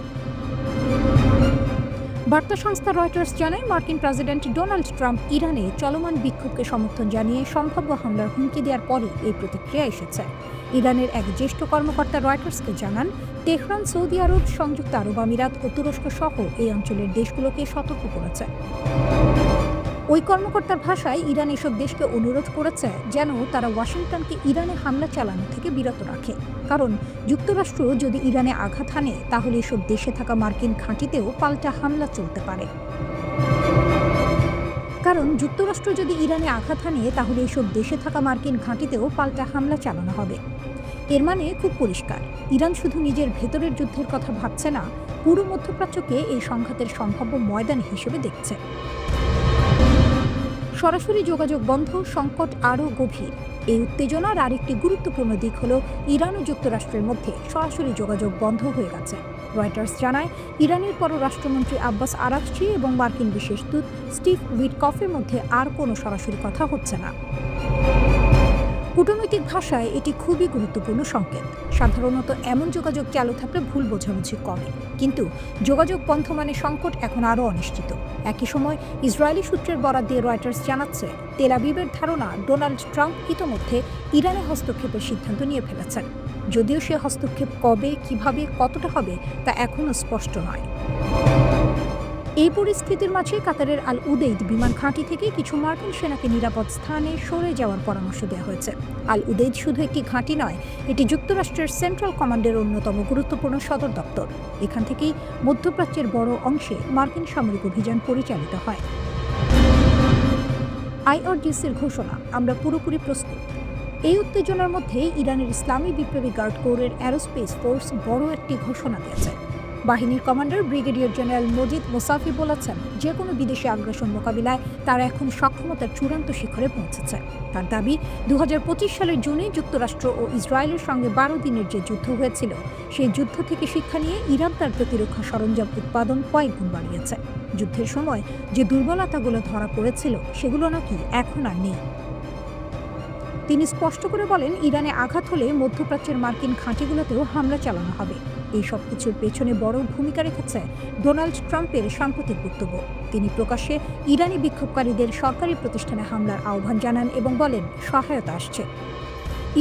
বার্তা সংস্থা রয়টার্স জানায়, মার্কিন প্রেসিডেন্ট ডোনাল্ড ট্রাম্প ইরানে চলমান বিক্ষোভকে সমর্থন জানিয়ে সম্ভাব্য হামলার হুমকি দেওয়ার পরে এই প্রতিক্রিয়া এসেছে। ইরানের এক জ্যেষ্ঠ কর্মকর্তা রয়টার্সকে জানান, তেহরান সৌদি আরব, সংযুক্ত আরব আমিরাত ও তুরস্ক সহ এই অঞ্চলের দেশগুলোকে সতর্ক করেছে। ওই কর্মকর্তার ভাষায়, ইরান এসব দেশকে অনুরোধ করেছে যেন তারা ওয়াশিংটনকে ইরানে হামলা চালানো থেকে বিরত রাখে, কারণ যুক্তরাষ্ট্র যদি ইরানে আঘাত হানে তাহলে এসব দেশে থাকা মার্কিন ঘাঁটিতেও পাল্টা হামলা চলতে পারে। এর মানে খুব পরিষ্কার, ইরান শুধু নিজের ভেতরের যুদ্ধের কথা ভাবছে না, পুরো মধ্যপ্রাচ্যকে এই সংঘাতের সম্ভাব্য ময়দান হিসেবে দেখছে। সরাসরি যোগাযোগ বন্ধ, সংকট আরও গভীর। এই উত্তেজনার আরেকটি গুরুত্বপূর্ণ দিক হল ইরান ও যুক্তরাষ্ট্রের মধ্যে সরাসরি যোগাযোগ বন্ধ হয়ে গেছে। রয়টার্স জানায়, ইরানের পররাষ্ট্রমন্ত্রী আব্বাস আরাকচি এবং মার্কিন বিশেষ দূত স্টিভ উইটকফের মধ্যে আর কোনো সরাসরি কথা হচ্ছে না। কূটনৈতিক ভাষায় এটি খুবই গুরুত্বপূর্ণ সংকেত। সাধারণত এমন যোগাযোগ চালু থাকলে ভুল বোঝাবুঝি কমে, কিন্তু যোগাযোগ বন্ধ মানে সংকট এখন আরও অনিশ্চিত। একই সময় ইসরায়েলি সূত্রের বরাত দিয়ে রয়টার্স জানাচ্ছে, তেল আবিবের ধারণা ডোনাল্ড ট্রাম্প ইতোমধ্যে ইরানে হস্তক্ষেপের সিদ্ধান্ত নিয়ে ফেলেছেন। যদিও সে হস্তক্ষেপ কবে, কিভাবে, কতটা হবে তা এখনও স্পষ্ট নয়। এই পরিস্থিতির মাঝে কাতারের আল উদেইদ বিমান ঘাঁটি থেকে কিছু মার্কিন সেনাকে নিরাপদ স্থানে সরে যাওয়ার পরামর্শ দেওয়া হয়েছে। আল উদেইদ শুধু একটি ঘাঁটি নয়, এটি যুক্তরাষ্ট্রের সেন্ট্রাল কমান্ডের অন্যতম গুরুত্বপূর্ণ সদর দপ্তর। এখান থেকেই মধ্যপ্রাচ্যের বড় অংশে মার্কিন সামরিক অভিযান পরিচালিত হয়। আইআরজিসির ঘোষণা, আমরা পুরোপুরি প্রস্তুত। এই উত্তেজনার মধ্যে ইরানের ইসলামী বিপ্লবী গার্ড কোরের অ্যারোস্পেস ফোর্স বড় একটি ঘোষণা দিয়েছে। বাহিনীর কমান্ডার ব্রিগেডিয়ার জেনারেল মজিদ মোসাফি বলেছেন, যে কোনো বিদেশি আগ্রাসন মোকাবিলায় তারা এখন সক্ষমতার চূড়ান্ত শিখরে পৌঁছেছে। তার দাবি, 2025 সালের জুনে যুক্তরাষ্ট্র ও ইসরায়েলের সঙ্গে 12 দিনের যে যুদ্ধ হয়েছিল, সেই যুদ্ধ থেকে শিক্ষা নিয়ে ইরান তার প্রতিরক্ষা সরঞ্জাম উৎপাদন কয়েক গুণ বাড়িয়েছে। যুদ্ধের সময় যে দুর্বলতাগুলো ধরা পড়েছিল সেগুলো নাকি এখন আর নেই। তিনি স্পষ্ট করে বলেন, ইরানে আঘাত হলে মধ্যপ্রাচ্যের মার্কিন ঘাঁটিগুলোতেও হামলা চালানো হবে। এই সব কিছুর পেছনে বড় ভূমিকা রেখেছে ডোনাল্ড ট্রাম্পের সাম্প্রতিক বক্তব্য। তিনি প্রকাশ্যে ইরানি বিক্ষোভকারীদের সরকারি প্রতিষ্ঠানে হামলার আহ্বান জানান এবং বলেন, সহায়তা আসছে।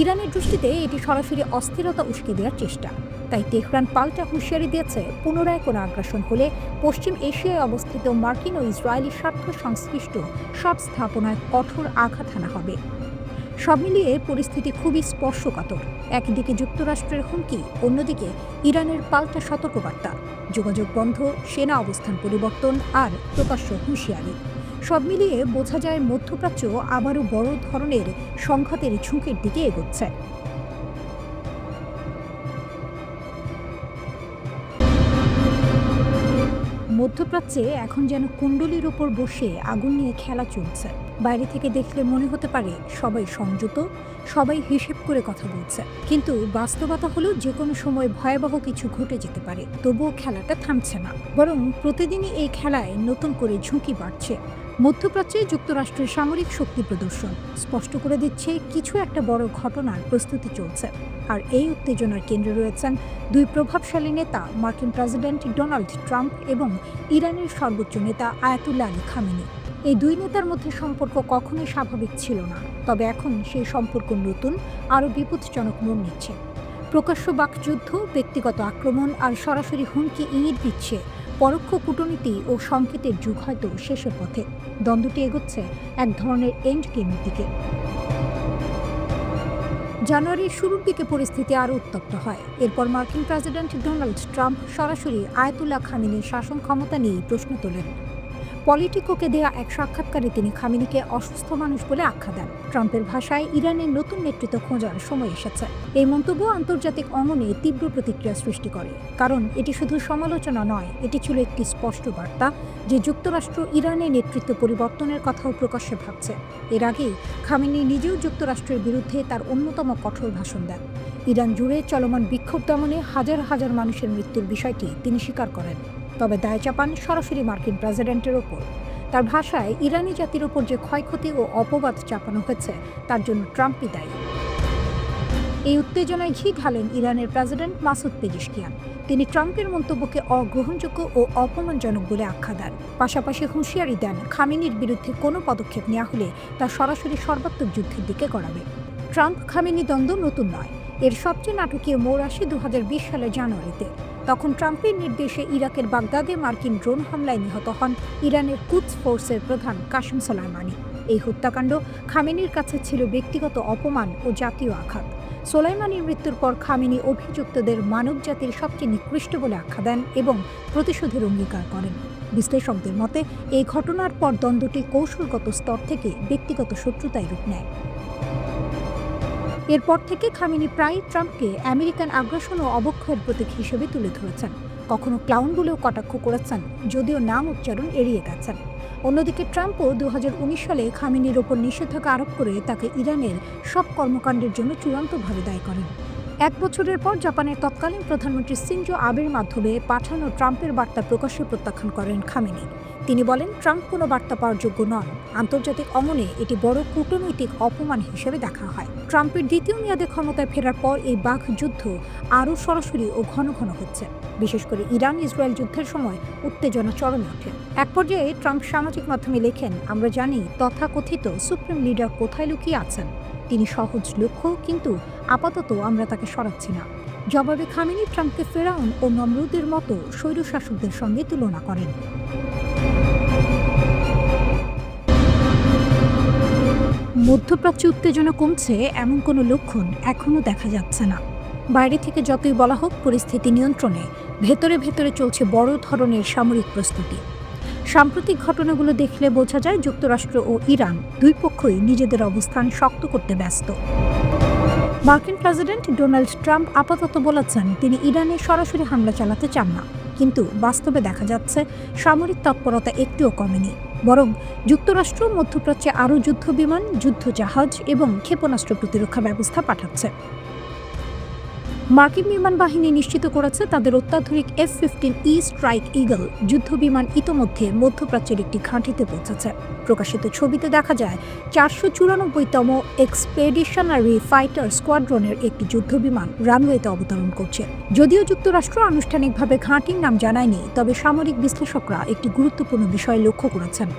ইরানের দৃষ্টিতে এটি সরাসরি অস্থিরতা উস্কে দেওয়ার চেষ্টা। তাই তেহরান পাল্টা হুঁশিয়ারি দিয়েছে, পুনরায় কোনো আগ্রাসন হলে পশ্চিম এশিয়ায় অবস্থিত মার্কিন ও ইসরায়েলি স্বার্থ সংশ্লিষ্ট সব স্থাপনায় কঠোর আঘাত হানা হবে। সব মিলিয়ে পরিস্থিতি খুবই স্পর্শকাতর। একদিকে যুক্তরাষ্ট্রের হুমকি, অন্যদিকে ইরানের পাল্টা সতর্কবার্তা, যোগাযোগ বন্ধ, সেনা অবস্থান পরিবর্তন আর প্রকাশ্য হুঁশিয়ারি। সব মিলিয়ে বোঝা যায় মধ্যপ্রাচ্য আবারও বড় ধরনের সংঘাতের ঝুঁকির দিকে এগোচ্ছে। মধ্যপ্রাচ্যে এখন যেন কুণ্ডলীর ওপর বসে আগুন নিয়ে খেলা চলছে। বাইরে থেকে দেখলে মনে হতে পারে সবাই সংযত, সবাই হিসেব করে কথা বলছে, কিন্তু বাস্তবতা হলো যে কোনো সময় ভয়াবহ কিছু ঘটে যেতে পারে। তবুও খেলাটা থামছে না, বরং প্রতিদিনই এই খেলায় নতুন করে ঝুঁকি বাড়ছে। মধ্যপ্রাচ্যে যুক্তরাষ্ট্রের সামরিক শক্তি প্রদর্শন স্পষ্ট করে দিচ্ছে কিছু একটা বড় ঘটনার প্রস্তুতি চলছে। আর এই উত্তেজনার কেন্দ্রে রয়েছেন দুই প্রভাবশালী নেতা, মার্কিন প্রেসিডেন্ট ডোনাল্ড ট্রাম্প এবং ইরানের সর্বোচ্চ নেতা আয়াতুল্লাহ আলী খামেনি। এই দুই নেতার মধ্যে সম্পর্ক কখনোই স্বাভাবিক ছিল না, তবে এখন সেই সম্পর্ক নতুন, আরও বিপজ্জনক মোড় নিচ্ছে। প্রকাশ্য বাকযুদ্ধ, ব্যক্তিগত আক্রমণ আর সরাসরি হুমকি ইঙ্গিত দিচ্ছে পরোক্ষ কূটনীতি ও সংকেতের যুগ হয়তো শেষের পথে। দ্বন্দ্বটি এগোচ্ছে এক ধরনের এন্ড গেমের দিকে। জানুয়ারির শুরুর দিকে পরিস্থিতি আরও উত্তপ্ত হয়। এরপর মার্কিন প্রেসিডেন্ট ডোনাল্ড ট্রাম্প সরাসরি আয়াতুল্লাহ খামেনির শাসন ক্ষমতা নিয়ে প্রশ্ন তোলেন। পলিটিকোকে দেয়া এক সাক্ষাৎকারে তিনি খামেনিকে অসুস্থ মানুষ বলে আখ্যা দেন। ট্রাম্পের ভাষায় ইরানের নতুন নেতৃত্ব খোঁজার সময় এসেছে। এই মন্তব্য আন্তর্জাতিক অঙ্গনে তীব্র প্রতিক্রিয়া সৃষ্টি করে, কারণ এটি শুধু সমালোচনা নয়, এটি ছিল একটি স্পষ্ট বার্তা যে যুক্তরাষ্ট্র ইরানের নেতৃত্ব পরিবর্তনের কথাও প্রকাশ্যে ভাবছে। এর আগেই খামেনি নিজেও যুক্তরাষ্ট্রের বিরুদ্ধে তার অন্যতম কঠোর ভাষণ দেন। ইরান জুড়ে চলমান বিক্ষোভ দমনে হাজার হাজার মানুষের মৃত্যুর বিষয়টি তিনি স্বীকার করেন, তবে দায় চাপান সরাসরি মার্কিন প্রেসিডেন্টের ওপর। তার ভাষায় ইরানি জাতির ওপর যে ক্ষয়ক্ষতি ও অপবাদ চাপানো হয়েছে তার জন্য ট্রাম্পই দায়ী। এই উত্তেজনায় ঘি ঢালেন ইরানের প্রেসিডেন্ট মাসুদ পেজিশকিয়ান। তিনি ট্রাম্পের মন্তব্যকে অগ্রহণযোগ্য ও অপমানজনক বলে আখ্যা দেন। পাশাপাশি হুঁশিয়ারি দেন খামেনির বিরুদ্ধে কোনো পদক্ষেপ নেওয়া হলে তা সরাসরি সর্বাত্মক যুদ্ধের দিকে গড়াবে। ট্রাম্প খামেনি দ্বন্দ্ব নতুন নয়, এর সবচেয়ে নাটকীয় মোড় আসে 2020 সালের জানুয়ারিতে। তখন ট্রাম্পের নির্দেশে ইরাকের বাগদাদে মার্কিন ড্রোন হামলায় নিহত হন ইরানের কুদস ফোর্সের প্রধান কাসেম সোলাইমানি। এই হত্যাকাণ্ড খামেনির কাছে ছিল ব্যক্তিগত অপমান ও জাতীয় আঘাত। সোলাইমানির মৃত্যুর পর খামেনি অভিযুক্তদের মানবজাতির সবচেয়ে নিকৃষ্ট বলে আখ্যা দেন এবং প্রতিশোধের অঙ্গীকার করেন। বিশ্লেষকদের মতে এই ঘটনার পর দ্বন্দ্বটি কৌশলগত স্তর থেকে ব্যক্তিগত শত্রুতায় রূপ নেয়। এরপর থেকে খামেনি প্রায় ট্রাম্পকে আমেরিকান আগ্রাসন ও অবক্ষয়ের প্রতীক হিসেবে তুলে ধরেছেন। কখনো ক্লাউন বলেও কটাক্ষ করেছেন, যদিও নাম উচ্চারণ এড়িয়ে গেছেন। অন্যদিকে ট্রাম্পও 2019 সালে খামেনির ওপর নিষেধাজ্ঞা আরোপ করে তাকে ইরানের সব কর্মকাণ্ডের জন্য চূড়ান্তভাবে দায়ী করেন। এক বছরের পর জাপানের তৎকালীন প্রধানমন্ত্রী শিনজো আবের মাধ্যমে পাঠানো ট্রাম্পের বার্তা প্রকাশ্যে প্রত্যাখ্যান করেন খামেনি। তিনি বলেন, ট্রাম্প কোনো বার্তা পাওয়ার যোগ্য নন। আন্তর্জাতিক অঙ্গনে এটি বড় কূটনৈতিক অপমান হিসেবে দেখা হয়। ট্রাম্পের দ্বিতীয় মেয়াদে ক্ষমতায় ফেরার পর এই বাঘ যুদ্ধ আরও সরাসরি ও ঘন ঘন হচ্ছে। বিশেষ করে ইরান ইসরায়েল যুদ্ধের সময় উত্তেজনা চরমে ওঠে। এক পর্যায়ে ট্রাম্প সামাজিক মাধ্যমে লেখেন, আমরা জানি তথাকথিত সুপ্রিম লিডার কোথায় লুকিয়ে আছেন। তিনি সহজ লক্ষ্য, কিন্তু আপাতত আমরা তাকে সরাচ্ছি না। জবাবে খামেনি ট্রাম্পকে ফেরাউন ও নমরুদের মতো স্বৈরশাসকদের সঙ্গে তুলনা করেন। মধ্যপ্রাচ্যে উত্তেজনা কমছে এমন কোনো লক্ষণ এখনও দেখা যাচ্ছে না। বাইরে থেকে যতই বলা হোক, পরিস্থিতি নিয়ন্ত্রণে ভেতরে ভেতরে চলছে বড় ধরনের সামরিক প্রস্তুতি। সাম্প্রতিক ঘটনাগুলো দেখলে বোঝা যায় যুক্তরাষ্ট্র ও ইরান দুই পক্ষই নিজেদের অবস্থান শক্ত করতে ব্যস্ত। মার্কিন প্রেসিডেন্ট ডোনাল্ড ট্রাম্প আপাতত বলেছেন তিনি ইরানে সরাসরি হামলা চালাতে চান না, কিন্তু বাস্তবে দেখা যাচ্ছে সামরিক তৎপরতা একটুও কমেনি। বরং যুক্তরাষ্ট্র মধ্যপ্রাচ্যে আরও যুদ্ধবিমান, যুদ্ধজাহাজ এবং ক্ষেপণাস্ত্র প্রতিরক্ষা ব্যবস্থা পাঠাচ্ছে। মার্কিন বিমান বাহিনী নিশ্চিত করেছে তাদের অত্যাধুনিক F-15E স্ট্রাইক ঈগল যুদ্ধবিমান ইতোমধ্যে মধ্যপ্রাচ্যের একটি ঘাঁটিতে পৌঁছেছে। প্রকাশিত ছবিতে দেখা যায় 494তম এক্সপেডিশনারি ফাইটার স্কোয়াড্রনের একটি যুদ্ধবিমান রানওয়েতে অবতরণ করছে। যদিও যুক্তরাষ্ট্র আনুষ্ঠানিকভাবে ঘাঁটির নাম জানায়নি, তবে সামরিক বিশ্লেষকরা একটি গুরুত্বপূর্ণ বিষয় লক্ষ্য করেছেন।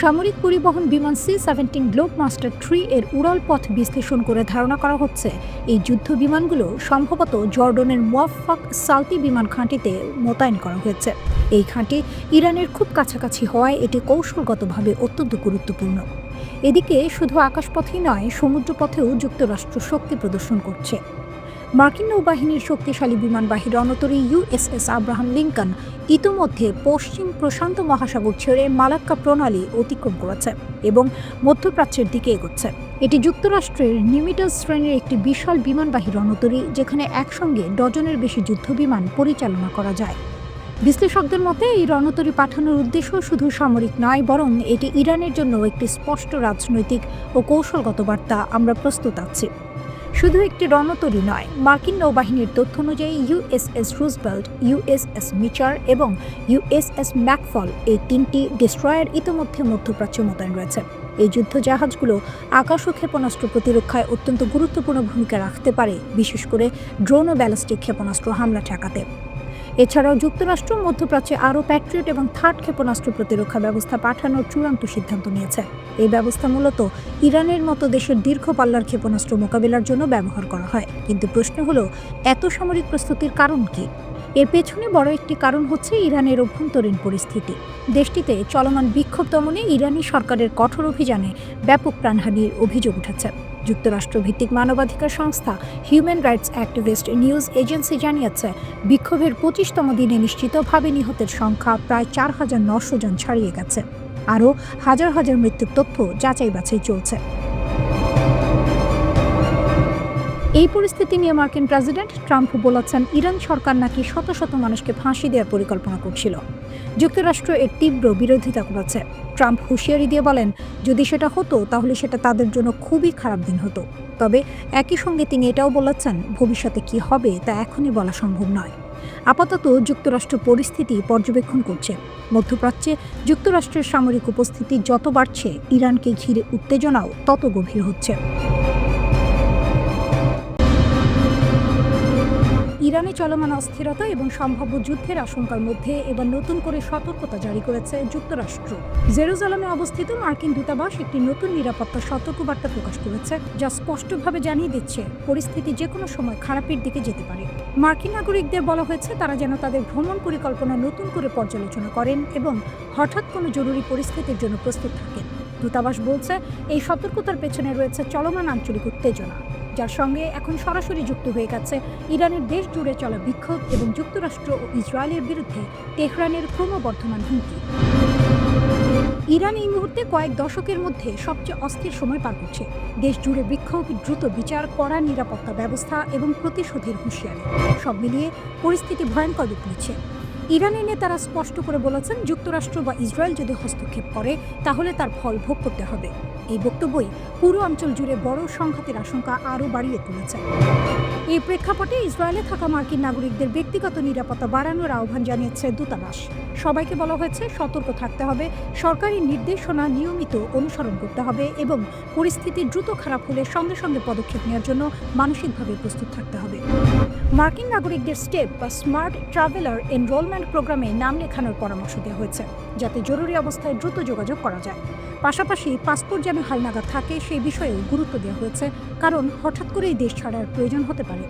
সামরিক পরিবহন বিমান C-17 গ্লোবমাস্টার 3 এর উড়াল পথ বিশ্লেষণ করে ধারণা করা হচ্ছে এই যুদ্ধ বিমানগুলো সম্ভবত জর্ডনের মুওয়াফাক সালতি বিমান ঘাঁটিতে মোতায়েন করা হয়েছে। এই ঘাঁটি ইরানের খুব কাছাকাছি হওয়ায় এটি কৌশলগতভাবে অত্যন্ত গুরুত্বপূর্ণ। এদিকে শুধু আকাশপথেই নয়, সমুদ্রপথেও যুক্তরাষ্ট্র শক্তি প্রদর্শন করছে। মার্কিন নৌবাহিনীর শক্তিশালী বিমানবাহী রণতরী USS আব্রাহাম লিঙ্কন ইতোমধ্যে পশ্চিম প্রশান্ত মহাসাগর ছেড়ে মালাক্কা প্রণালী অতিক্রম করেছে এবং মধ্যপ্রাচ্যের দিকে এগোচ্ছে। এটি যুক্তরাষ্ট্রের নিমিটাস শ্রেণীর একটি বিশাল বিমানবাহী রণতরী, যেখানে একসঙ্গে ডজনের বেশি যুদ্ধবিমান পরিচালনা করা যায়। বিশ্লেষকদের মতে এই রণতরী পাঠানোর উদ্দেশ্য শুধু সামরিক নয়, বরং এটি ইরানের জন্য একটি স্পষ্ট রাজনৈতিক ও কৌশলগত বার্তা, আমরা প্রস্তুত আছি। শুধু একটি রণতরী নয়, মার্কিন নৌবাহিনীর তথ্য অনুযায়ী USS রুজভেল্ট, USS মিচার এবং USS ম্যাকফল এই 3টি ডেস্ট্রয়ার ইতিমধ্যে মধ্যপ্রাচ্যে মোতায়েন রয়েছে। এই যুদ্ধজাহাজগুলো আকাশ ও ক্ষেপণাস্ত্র প্রতিরক্ষায় অত্যন্ত গুরুত্বপূর্ণ ভূমিকা রাখতে পারে, বিশেষ করে ড্রোন ও ব্যালিস্টিক ক্ষেপণাস্ত্র হামলা ঠেকাতে। এছাড়াও যুক্তরাষ্ট্র মধ্যপ্রাচ্যে আরও প্যাট্রিয়ট এবং থার্ড ক্ষেপণাস্ত্র প্রতিরক্ষা ব্যবস্থা পাঠানোর চূড়ান্ত সিদ্ধান্ত নিয়েছে। এই ব্যবস্থা মূলত ইরানের মতো দেশের দীর্ঘ পাল্লার ক্ষেপণাস্ত্র মোকাবেলার জন্য ব্যবহার করা হয়। কিন্তু প্রশ্ন হলো, এত সামরিক প্রস্তুতির কারণ কি? এর পেছনে বড় একটি কারণ হচ্ছে ইরানের অভ্যন্তরীণ পরিস্থিতি। দেশটিতে চলমান বিক্ষোভ দমনে ইরানি সরকারের কঠোর অভিযানে ব্যাপক প্রাণহানির অভিযোগ উঠেছে। যুক্তরাষ্ট্রভিত্তিক মানবাধিকার সংস্থা human rights activist news agency জানিয়েছে, বিক্ষোভের 25তম দিনে নিশ্চিতভাবে নিহতের সংখ্যা প্রায় 4900 জন ছাড়িয়ে গেছে। আরও হাজার হাজার মৃত্যুর তথ্য যাচাই বাছাই চলছে। এই পরিস্থিতি নিয়ে মার্কিন প্রেসিডেন্ট ট্রাম্প বলেছেন, ইরান সরকার নাকি শত শত মানুষকে ফাঁসি দেওয়ার পরিকল্পনা করছিল। যুক্তরাষ্ট্র এর তীব্র বিরোধিতা করেছে। ট্রাম্প হুঁশিয়ারি দিয়ে বলেন, যদি সেটা হতো তাহলে সেটা তাদের জন্য খুবই খারাপ দিন হতো। তবে একই সঙ্গে তিনি এটাও বলেছেন, ভবিষ্যতে কি হবে তা এখনই বলা সম্ভব নয়। আপাতত যুক্তরাষ্ট্র পরিস্থিতি পর্যবেক্ষণ করছে। মধ্যপ্রাচ্যে যুক্তরাষ্ট্রের সামরিক উপস্থিতি যত বাড়ছে, ইরানকে ঘিরে উত্তেজনাও তত গভীর হচ্ছে। ইরানে চলমান অস্থিরতা এবং সম্ভাব্য যুদ্ধের আশঙ্কার মধ্যে এবার নতুন করে সতর্কতা জারি করেছে যুক্তরাষ্ট্র। জেরুজালেমে অবস্থিত মার্কিন দূতাবাস একটি নতুন নিরাপত্তা সতর্কবার্তা প্রকাশ করেছে, যা স্পষ্টভাবে জানিয়ে দিচ্ছে পরিস্থিতি যে কোনো সময় খারাপের দিকে যেতে পারে। মার্কিন নাগরিকদের বলা হয়েছে তারা যেন তাদের ভ্রমণ পরিকল্পনা নতুন করে পর্যালোচনা করেন এবং হঠাৎ কোনো জরুরি পরিস্থিতির জন্য প্রস্তুত থাকেন। দূতাবাস বলছে, এই সতর্কতার পেছনে রয়েছে চলমান আঞ্চলিক উত্তেজনা, যার সঙ্গে এখন সরাসরি যুক্ত হয়ে গেছে ইরানের দেশ জুড়ে চলা বিক্ষোভ এবং যুক্তরাষ্ট্র ও ইসরায়েলের বিরুদ্ধে তেহরানের ক্রমবর্ধমান হুমকি। ইরান এই মুহূর্তে কয়েক দশকের মধ্যে সবচেয়ে অস্থির সময় পার করছে। দেশ জুড়ে বিক্ষোভ, দ্রুত বিচার, কড়া নিরাপত্তা ব্যবস্থা এবং প্রতিশোধের হুঁশিয়ারি, সব মিলিয়ে পরিস্থিতি ভয়ঙ্কর রূপ নিচ্ছে। ইরানের নেতারা স্পষ্ট করে বলেছেন, যুক্তরাষ্ট্র বা ইসরায়েল যদি হস্তক্ষেপ করে তাহলে তার ফল ভোগ করতে হবে। এই বক্তব্যই পুরো অঞ্চল জুড়ে বড় সংঘাতের আশঙ্কা আরও বাড়িয়ে তুলেছে। এই প্রেক্ষাপটে ইসরায়েলে থাকা মার্কিন নাগরিকদের ব্যক্তিগত নিরাপত্তা বাড়ানোর আহ্বান জানিয়েছে দূতাবাস। সবাইকে বলা হয়েছে সতর্ক থাকতে হবে, সরকারি নির্দেশনা নিয়মিত অনুসরণ করতে হবে এবং পরিস্থিতি দ্রুত খারাপ হলে সঙ্গে সঙ্গে পদক্ষেপ নেওয়ার জন্য মানসিকভাবে প্রস্তুত থাকতে হবে। মার্কিন নাগরিকদের স্টেপ বা স্মার্ট ট্রাভেলার এনরোলমেন্ট প্রোগ্রামে নাম লেখানোর পরামর্শ দেওয়া হয়েছে, যাতে জরুরি অবস্থায় দ্রুত যোগাযোগ করা যায়। পাশাপাশি পাসপোর্ট যেন হালনাগাদ থাকে সেই বিষয়েও গুরুত্ব দেওয়া হয়েছে, কারণ হঠাৎ করেই দেশ ছাড়ার প্রয়োজন হতে পারে।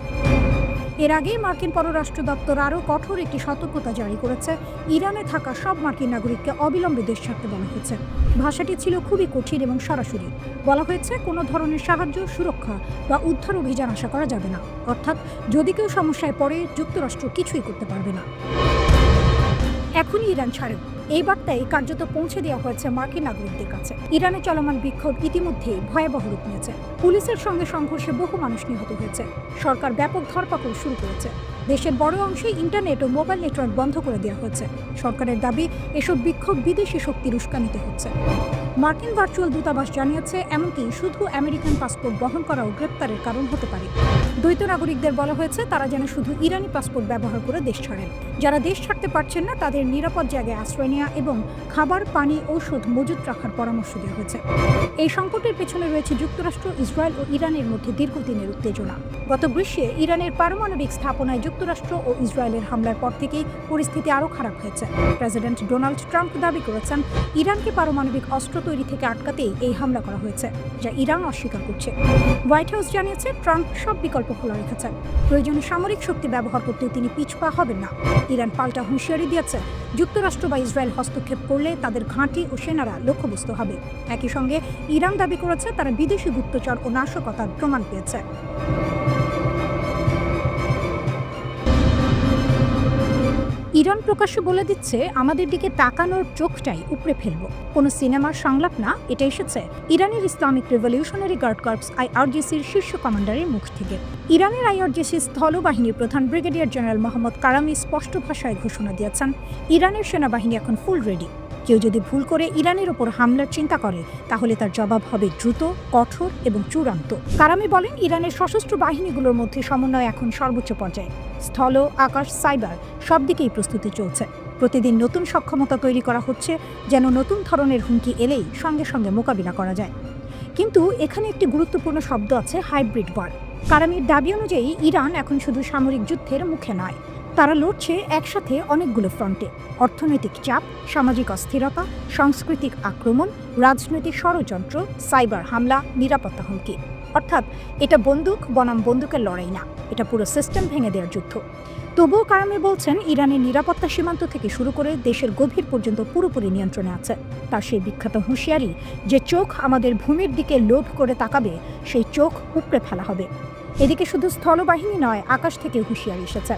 এর আগে মার্কিন পররাষ্ট্র দপ্তর আরও কঠোর একটি সতর্কতা জারি করেছে। ইরানে থাকা সব মার্কিন নাগরিককে অবিলম্বে দেশ ছাড়তে বলা হয়েছে। ভাষাটি ছিল খুবই কঠিন এবং সরাসরি। বলা হয়েছে, কোনো ধরনের সাহায্য, সুরক্ষা বা উদ্ধার অভিযান আশা করা যাবে না। অর্থাৎ যদি কেউ সমস্যায় পড়ে, যুক্তরাষ্ট্র কিছুই করতে পারবে না। এখনই ইরান ছাড়েন, এই বার্তায় কার্যত পৌঁছে দেওয়া হয়েছে মার্কিন নাগরিকদের কাছে। ইরানে চলমান বিক্ষোভ ইতিমধ্যেই ভয়াবহ রূপ নিয়েছে। পুলিশের সঙ্গে সংঘর্ষে বহু মানুষ নিহত হয়েছে। সরকার ব্যাপক ধরপাকড় শুরু করেছে। দেশের বড় অংশে ইন্টারনেট ও মোবাইল নেটওয়ার্ক বন্ধ করে দেওয়া হয়েছে। সরকারের দাবি, এসব বিক্ষোভ বিদেশি শক্তির উস্কানিতে হচ্ছে। মার্কিন ভার্চুয়াল দূতাবাস জানিয়েছে, এমনকি শুধু আমেরিকান পাসপোর্ট বহন করাও গ্রেপ্তারের কারণ হতে পারে। দ্বৈত নাগরিকদের বলা হয়েছে তারা যেন শুধু ইরানি পাসপোর্ট ব্যবহার করে দেশ ছাড়েন। যারা দেশ ছাড়তে পারছেন না তাদের নিরাপদ জায়গায় আশ্রয় নেওয়া এবং খাবার, পানি, ঔষধ মজুত রাখার পরামর্শ দেওয়া হয়েছে। এই সংকটের পেছনে রয়েছে যুক্তরাষ্ট্র, ইসরায়েল ও ইরানের মধ্যে দীর্ঘদিনের উত্তেজনা। গত গ্রীষ্মে ইরানের পারমাণবিক স্থাপনায় যুক্তরাষ্ট্র ও ইসরায়েলের হামলার পর থেকেই পরিস্থিতি আরও খারাপ হয়েছে। প্রেসিডেন্ট ডোনাল্ড ট্রাম্প দাবি করেছেন, ইরানকে পারমাণবিক অস্ত্র তৈরি থেকে আটকাতেই এই হামলা করা হয়েছে, যা ইরান অস্বীকার করছে। হোয়াইট হাউস জানিয়েছে, ট্রাম্প সব বিকল্প খোলা রেখেছেন। প্রয়োজনে সামরিক শক্তি ব্যবহার করতেও তিনি পিছপা হবেন না। ইরান পাল্টা হুঁশিয়ারি দিয়েছে, যুক্তরাষ্ট্র বা ইসরায়েল হস্তক্ষেপ করলে তাদের ঘাঁটি ও সেনারা লক্ষ্যবস্তু হবে। একই সঙ্গে ইরান দাবি করেছে তারা বিদেশি গুপ্তচর ও নাশকতার প্রমাণ পেয়েছে। ইরান প্রকাশ্যে বলে দিচ্ছে, আমাদের দিকে তাকানোর চোখটাই উপড়ে ফেলবো। কোনো সিনেমার সংলাপ না, এটা এসেছে ইরানের ইসলামিক রেভলিউশনারি গার্ড কর্পস IRGCর শীর্ষ কমান্ডারের মুখ থেকে। ইরানের IRGC স্থলবাহিনীর প্রধান ব্রিগেডিয়ার জেনারেল মোহাম্মদ কারামি স্পষ্ট ভাষায় ঘোষণা দিয়েছেন, ইরানের সেনাবাহিনী এখন ফুল রেডি। কেউ যদি ভুল করে ইরানের ওপর হামলার চিন্তা করে তাহলে তার জবাব হবে দ্রুত, কঠোর এবং চূড়ান্ত। কারামি বলেন, ইরানের সশস্ত্র বাহিনীগুলোর মধ্যে সমন্বয় এখন সর্বোচ্চ পর্যায়ে। স্থল, আকাশ, সাইবার সব দিকেই প্রস্তুতি চলছে। প্রতিদিন নতুন সক্ষমতা তৈরি করা হচ্ছে, যেন নতুন ধরনের হুমকি এলেই সঙ্গে সঙ্গে মোকাবিলা করা যায়। কিন্তু এখানে একটি গুরুত্বপূর্ণ শব্দ আছে, হাইব্রিড ওয়ার। কারামির দাবি অনুযায়ী ইরান এখন শুধু সামরিক যুদ্ধের মুখে নয়, তারা লড়ছে একসাথে অনেকগুলো ফ্রন্টে। অর্থনৈতিক চাপ, সামাজিক অস্থিরতা, সাংস্কৃতিক আক্রমণ, রাজনৈতিক ষড়যন্ত্র, সাইবার হামলা, নিরাপত্তা হুমকি। অর্থাৎ এটা বন্দুক বনাম বন্দুকের লড়াই না, এটা পুরো সিস্টেম ভেঙে দেওয়ার যুদ্ধ। তবুও কারামি বলছেন, ইরানের নিরাপত্তা সীমান্ত থেকে শুরু করে দেশের গভীর পর্যন্ত পুরোপুরি নিয়ন্ত্রণে আছে। তার সেই বিখ্যাত হুঁশিয়ারি, যে চোখ আমাদের ভূমির দিকে লোভ করে তাকাবে সেই চোখ উপড়ে ফেলা হবে। এদিকে শুধু স্থলবাহিনী নয়, আকাশ থেকে হুঁশিয়ারি এসেছে।